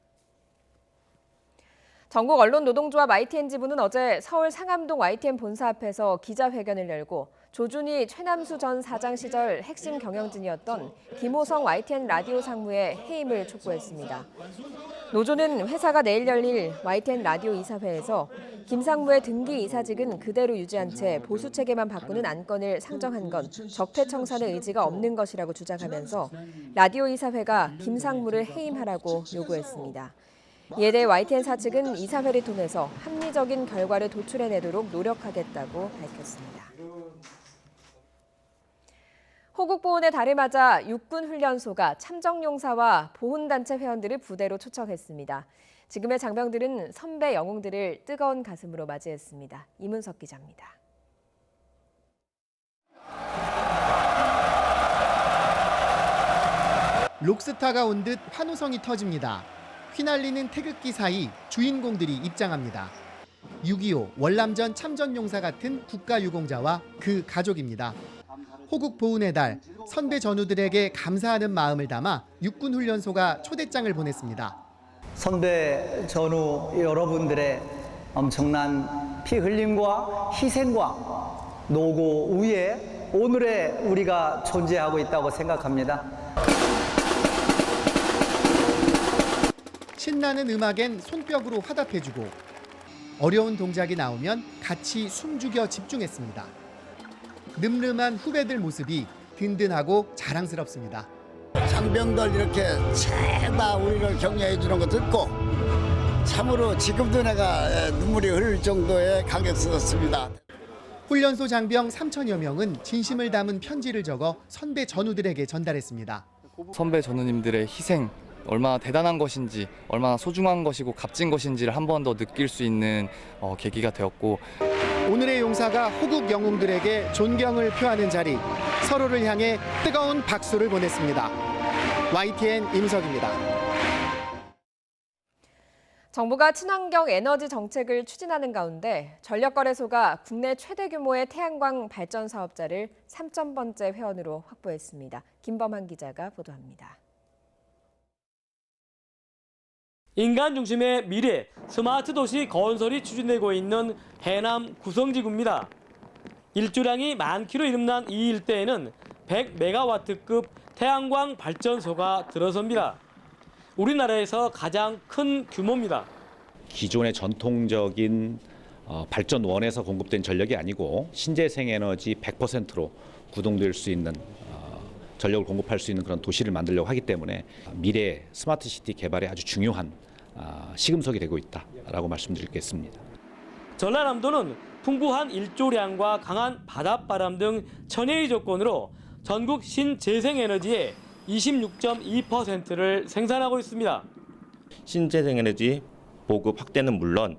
전국 언론노동조합 YTN 지부는 어제 서울 상암동 YTN 본사 앞에서 기자회견을 열고 조준희 최남수 전 사장 시절 핵심 경영진이었던 김호성 YTN 라디오 상무의 해임을 촉구했습니다. 노조는 회사가 내일 열릴 YTN 라디오 이사회에서 김 상무의 등기 이사직은 그대로 유지한 채 보수 체계만 바꾸는 안건을 상정한 건 적폐청산의 의지가 없는 것이라고 주장하면서 라디오 이사회가 김 상무를 해임하라고 요구했습니다. 이에 대해 YTN 사측은 이사회를 통해서 합리적인 결과를 도출해내도록 노력하겠다고 밝혔습니다. 호국 보훈의 달을 맞아 육군훈련소가 참정용사와 보훈단체 회원들을 부대로 초청했습니다. 지금의 장병들은 선배 영웅들을 뜨거운 가슴으로 맞이했습니다. 이문석 기자입니다. 록스타가 온 듯 환호성이 터집니다. 휘날리는 태극기 사이 주인공들이 입장합니다. 6.25 월남전 참전용사 같은 국가유공자와 그 가족입니다. 호국 보훈의 달, 선배 전우들에게 감사하는 마음을 담아 육군훈련소가 초대장을 보냈습니다. 선배 전우 여러분들의 엄청난 피 흘림과 희생과 노고 위에 오늘의 우리가 존재하고 있다고 생각합니다. 신나는 음악엔 손뼉으로 화답해주고 어려운 동작이 나오면 같이 숨죽여 집중했습니다. 늠름한 후배들 모습이 든든하고 자랑스럽습니다. 장병들 이렇게 죄다 우리를 격려해 주는 거 듣고 참으로 지금도 내가 눈물이 흐를 정도의 감격스럽습니다. 훈련소 장병 3천여 명은 진심을 담은 편지를 적어 선배 전우들에게 전달했습니다. 선배 전우님들의 희생, 얼마나 대단한 것인지, 얼마나 소중한 것이고 값진 것인지를 한 번 더 느낄 수 있는 계기가 되었고, 오늘의 용사가 호국 영웅들에게 존경을 표하는 자리, 서로를 향해 뜨거운 박수를 보냈습니다. YTN 임석입니다. 정부가 친환경 에너지 정책을 추진하는 가운데 전력거래소가 국내 최대 규모의 태양광 발전 사업자를 3,000번째 회원으로 확보했습니다. 김범한 기자가 보도합니다. 인간 중심의 미래 스마트 도시 건설이 추진되고 있는 해남 구성지구입니다. 일조량이 많기로 이름난 이 일대에는 100메가와트급 태양광 발전소가 들어섭니다. 우리나라에서 가장 큰 규모입니다. 기존의 전통적인 발전원에서 공급된 전력이 아니고 신재생에너지 100%로 구동될 수 있는 전력을 공급할 수 있는 그런 도시를 만들려고 하기 때문에 미래 스마트 시티 개발에 아주 중요한 시금석이 되고 있다라고 말씀드리겠습니다. 전라남도는 풍부한 일조량과 강한 바닷바람 등 천혜의 조건으로 전국 신재생에너지의 26.2%를 생산하고 있습니다. 신재생에너지 보급 확대는 물론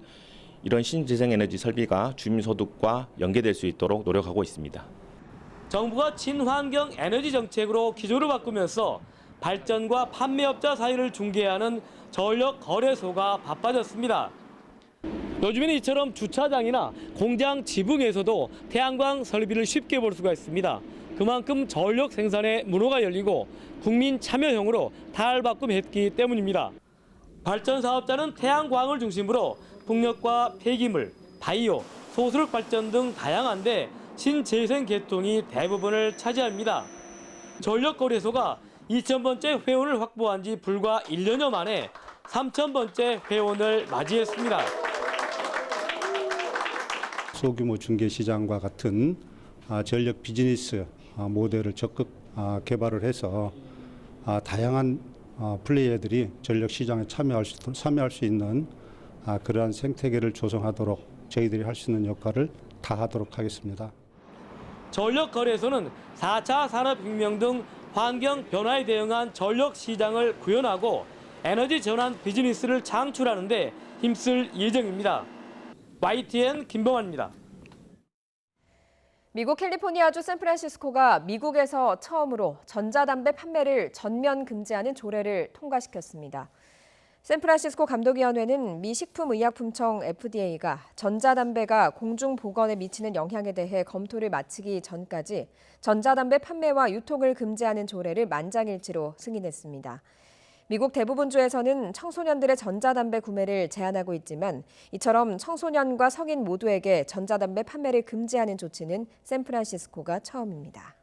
이런 신재생에너지 설비가 주민소득과 연계될 수 있도록 노력하고 있습니다. 정부가 친환경 에너지 정책으로 기조를 바꾸면서 발전과 판매업자 사이를 중개하는 전력 거래소가 바빠졌습니다. 요즘에는 이처럼 주차장이나 공장 지붕에서도 태양광 설비를 쉽게 볼 수가 있습니다. 그만큼 전력 생산에 문호가 열리고 국민 참여형으로 탈바꿈했기 때문입니다. 발전 사업자는 태양광을 중심으로 풍력과 폐기물, 바이오, 소수력 발전 등 다양한데 신재생 계통이 대부분을 차지합니다. 전력거래소가 2,000번째 회원을 확보한 지 불과 1년여 만에 3,000번째 회원을 맞이했습니다. 소규모 중개시장과 같은 전력 비즈니스 모델을 적극 개발을 해서 다양한 플레이어들이 전력 시장에 참여할 수 있는 그러한 생태계를 조성하도록 저희들이 할 수 있는 역할을 다하도록 하겠습니다. 전력거래소는 4차 산업혁명 등 환경 변화에 대응한 전력 시장을 구현하고 에너지 전환 비즈니스를 창출하는 데 힘쓸 예정입니다. YTN 김봉환입니다. 미국 캘리포니아주 샌프란시스코가 미국에서 처음으로 전자담배 판매를 전면 금지하는 조례를 통과시켰습니다. 샌프란시스코 감독위원회는 미 식품의약품청 FDA가 전자담배가 공중보건에 미치는 영향에 대해 검토를 마치기 전까지 전자담배 판매와 유통을 금지하는 조례를 만장일치로 승인했습니다. 미국 대부분 주에서는 청소년들의 전자담배 구매를 제한하고 있지만 이처럼 청소년과 성인 모두에게 전자담배 판매를 금지하는 조치는 샌프란시스코가 처음입니다.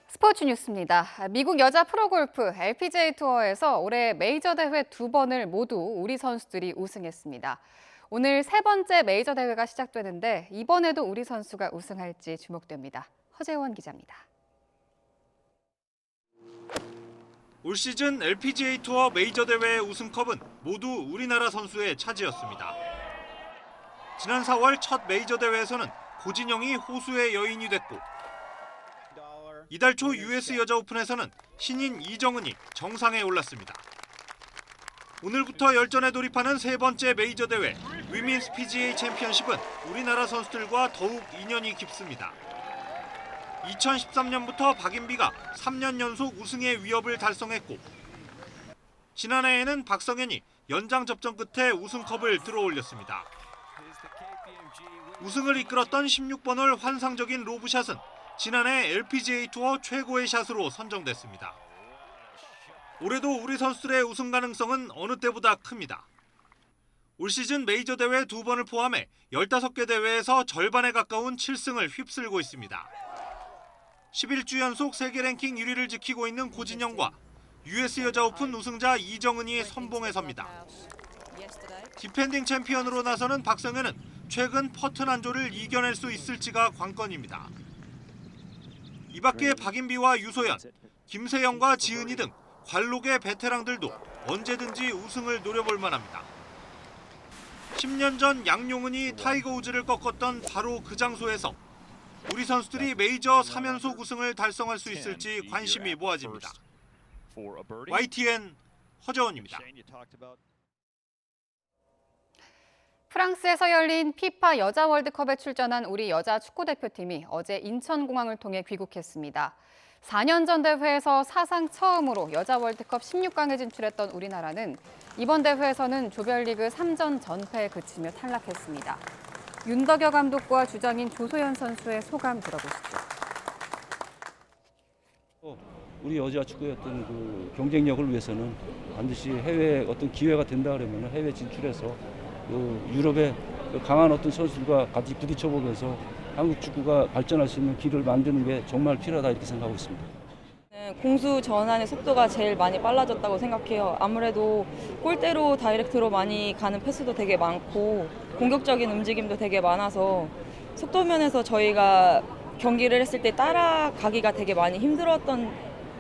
스포츠 뉴스입니다. 미국 여자 프로골프 LPGA 투어에서 올해 메이저 대회 2번을 모두 우리 선수들이 우승했습니다. 오늘 세 번째 메이저 대회가 시작되는데 이번에도 우리 선수가 우승할지 주목됩니다. 허재원 기자입니다. 올 시즌 LPGA 투어 메이저 대회의 우승컵은 모두 우리나라 선수의 차지였습니다. 지난 4월 첫 메이저 대회에서는 고진영이 호수의 여인이 됐고 이달 초 US 여자 오픈에서는 신인 이정은이 정상에 올랐습니다. 오늘부터 열전에 돌입하는 세 번째 메이저 대회 위민스 PGA 챔피언십은 우리나라 선수들과 더욱 인연이 깊습니다. 2013년부터 박인비가 3년 연속 우승의 위협을 달성했고 지난해에는 박성현이 연장 접전 끝에 우승컵을 들어올렸습니다. 우승을 이끌었던 16번 홀 환상적인 로브샷은 지난해 LPGA 투어 최고의 샷으로 선정됐습니다. 올해도 우리 선수들의 우승 가능성은 어느 때보다 큽니다. 올 시즌 메이저 대회 2번을 포함해 15개 대회에서 절반에 가까운 7승을 휩쓸고 있습니다. 11주 연속 세계 랭킹 1위를 지키고 있는 고진영과 US 여자 오픈 우승자 이정은이 선봉에 섭니다. 디펜딩 챔피언으로 나서는 박성현은 최근 퍼트 난조를 이겨낼 수 있을지가 관건입니다. 이 밖에 박인비와 유소연, 김세영과 지은이 등 관록의 베테랑들도 언제든지 우승을 노려볼 만합니다. 10년 전 양용은이 타이거 우즈를 꺾었던 바로 그 장소에서 우리 선수들이 메이저 3연속 우승을 달성할 수 있을지 관심이 모아집니다. YTN 허재원입니다. 프랑스에서 열린 피파 여자 월드컵에 출전한 우리 여자 축구대표팀이 어제 인천공항을 통해 귀국했습니다. 4년 전 대회에서 사상 처음으로 여자 월드컵 16강에 진출했던 우리나라는 이번 대회에서는 조별리그 3전 전패에 그치며 탈락했습니다. 윤덕여 감독과 주장인 조소연 선수의 소감 들어보시죠. 우리 여자 축구의 어떤 그 경쟁력을 위해서는 반드시 해외 어떤 기회가 된다 그러면 해외 진출해서 그 유럽의 강한 어떤 선수들과 같이 부딪혀보면서 한국 축구가 발전할 수 있는 길을 만드는 게 정말 필요하다 이렇게 생각하고 있습니다. 공수 전환의 속도가 제일 많이 빨라졌다고 생각해요. 아무래도 골대로 다이렉트로 많이 가는 패스도 되게 많고 공격적인 움직임도 되게 많아서 속도 면에서 저희가 경기를 했을 때 따라가기가 되게 많이 힘들었던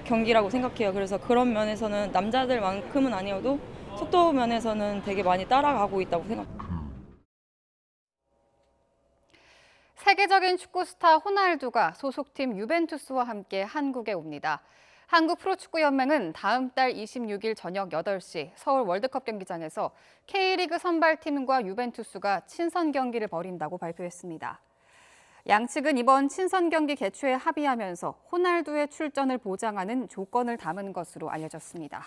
경기라고 생각해요. 그래서 그런 면에서는 남자들만큼은 아니어도 속도 면에서는 되게 많이 따라가고 있다고 생각합니다. 세계적인 축구 스타 호날두가 소속팀 유벤투스와 함께 한국에 옵니다. 한국 프로축구연맹은 다음 달 26일 저녁 8시 서울 월드컵 경기장에서 K리그 선발팀과 유벤투스가 친선 경기를 벌인다고 발표했습니다. 양측은 이번 친선 경기 개최에 합의하면서 호날두의 출전을 보장하는 조건을 담은 것으로 알려졌습니다.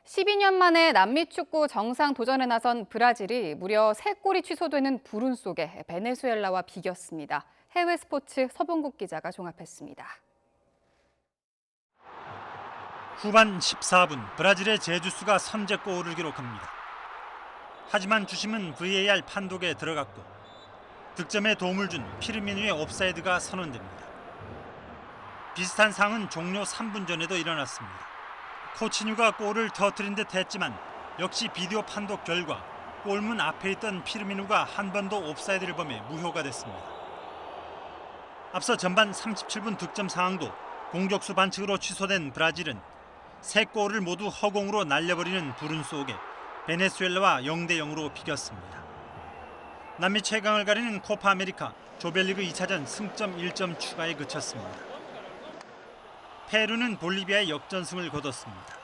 12년 만에 남미 축구 정상 도전에 나선 브라질이 무려 3골이 취소되는 불운 속에 베네수엘라와 비겼습니다. 해외 스포츠 서봉국 기자가 종합했습니다. 후반 14분 브라질의 제주스가 선제골을 기록합니다. 하지만 주심은 VAR 판독에 들어갔고 득점에 도움을 준 피르미누의 옵사이드가 선언됩니다. 비슷한 상황은 종료 3분 전에도 일어났습니다. 코치뉴가 골을 터뜨린 듯 했지만 역시 비디오 판독 결과 골문 앞에 있던 피르미누가 한 번 더 옵사이드를 범해 무효가 됐습니다. 앞서 전반 37분 득점 상황도 공격수 반칙으로 취소된 브라질은 3골을 모두 허공으로 날려버리는 불운 속에 베네수엘라와 0대0으로 비겼습니다. 남미 최강을 가리는 코파 아메리카 조별리그 2차전 승점 1점 추가에 그쳤습니다. 페루는 볼리비아의 역전승을 거뒀습니다.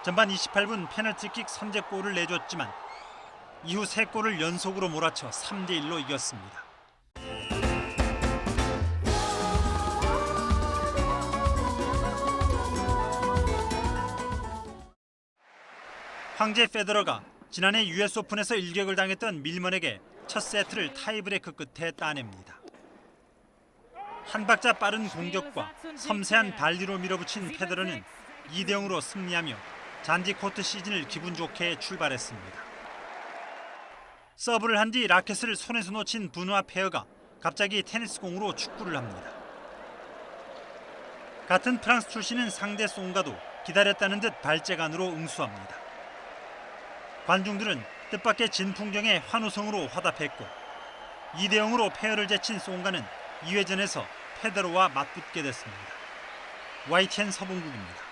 전반 28분 페널티킥 선제골을 내줬지만 이후 3골을 연속으로 몰아쳐 3대1로 이겼습니다. 황제 페더러가 지난해 US 오픈에서 일격을 당했던 밀먼에게 첫 세트를 타이브레이크 끝에 따냅니다. 한 박자 빠른 공격과 섬세한 발리로 밀어붙인 페더러는 2대0으로 승리하며 잔디 코트 시즌을 기분 좋게 출발했습니다. 서브를 한 뒤 라켓을 손에서 놓친 부누아 페어가 갑자기 테니스 공으로 축구를 합니다. 같은 프랑스 출신인 상대 송가도 기다렸다는 듯 발재간으로 응수합니다. 관중들은 뜻밖의 진풍경에 환호성으로 화답했고 2대0으로 페어를 제친 송가는 2회전에서 페더러와 맞붙게 됐습니다. YTN 서봉국입니다.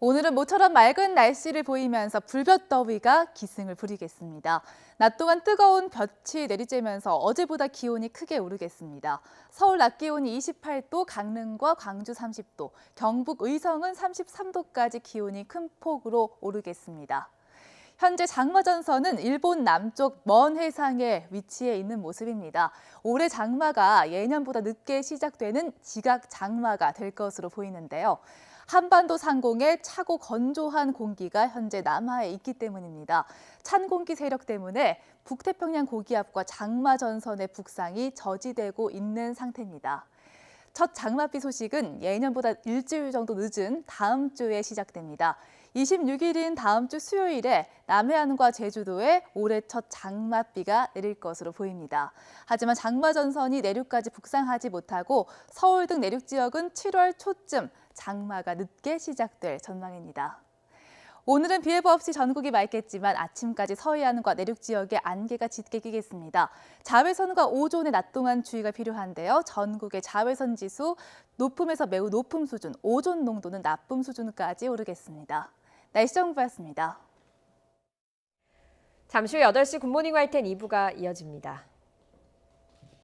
오늘은 모처럼 맑은 날씨를 보이면서 불볕더위가 기승을 부리겠습니다. 낮 동안 뜨거운 볕이 내리쬐면서 어제보다 기온이 크게 오르겠습니다. 서울 낮 기온이 28도, 강릉과 광주 30도, 경북 의성은 33도까지 기온이 큰 폭으로 오르겠습니다. 현재 장마전선은 일본 남쪽 먼 해상에 위치해 있는 모습입니다. 올해 장마가 예년보다 늦게 시작되는 지각 장마가 될 것으로 보이는데요. 한반도 상공에 차고 건조한 공기가 현재 남하에 있기 때문입니다. 찬 공기 세력 때문에 북태평양 고기압과 장마 전선의 북상이 저지되고 있는 상태입니다. 첫 장맛비 소식은 예년보다 일주일 정도 늦은 다음 주에 시작됩니다. 26일인 다음 주 수요일에 남해안과 제주도에 올해 첫 장맛비가 내릴 것으로 보입니다. 하지만 장마 전선이 내륙까지 북상하지 못하고 서울 등 내륙 지역은 7월 초쯤 장마가 늦게 시작될 전망입니다. 오늘은 비 예보 없이 전국이 맑겠지만 아침까지 서해안과 내륙 지역에 안개가 짙게 끼겠습니다. 자외선과 오존의 낮 동안 주의가 필요한데요. 전국의 자외선 지수 높음에서 매우 높음 수준, 오존 농도는 나쁨 수준까지 오르겠습니다. 날씨 정보였습니다. 잠시 후 8시 굿모닝 YTN 2부가 이어집니다.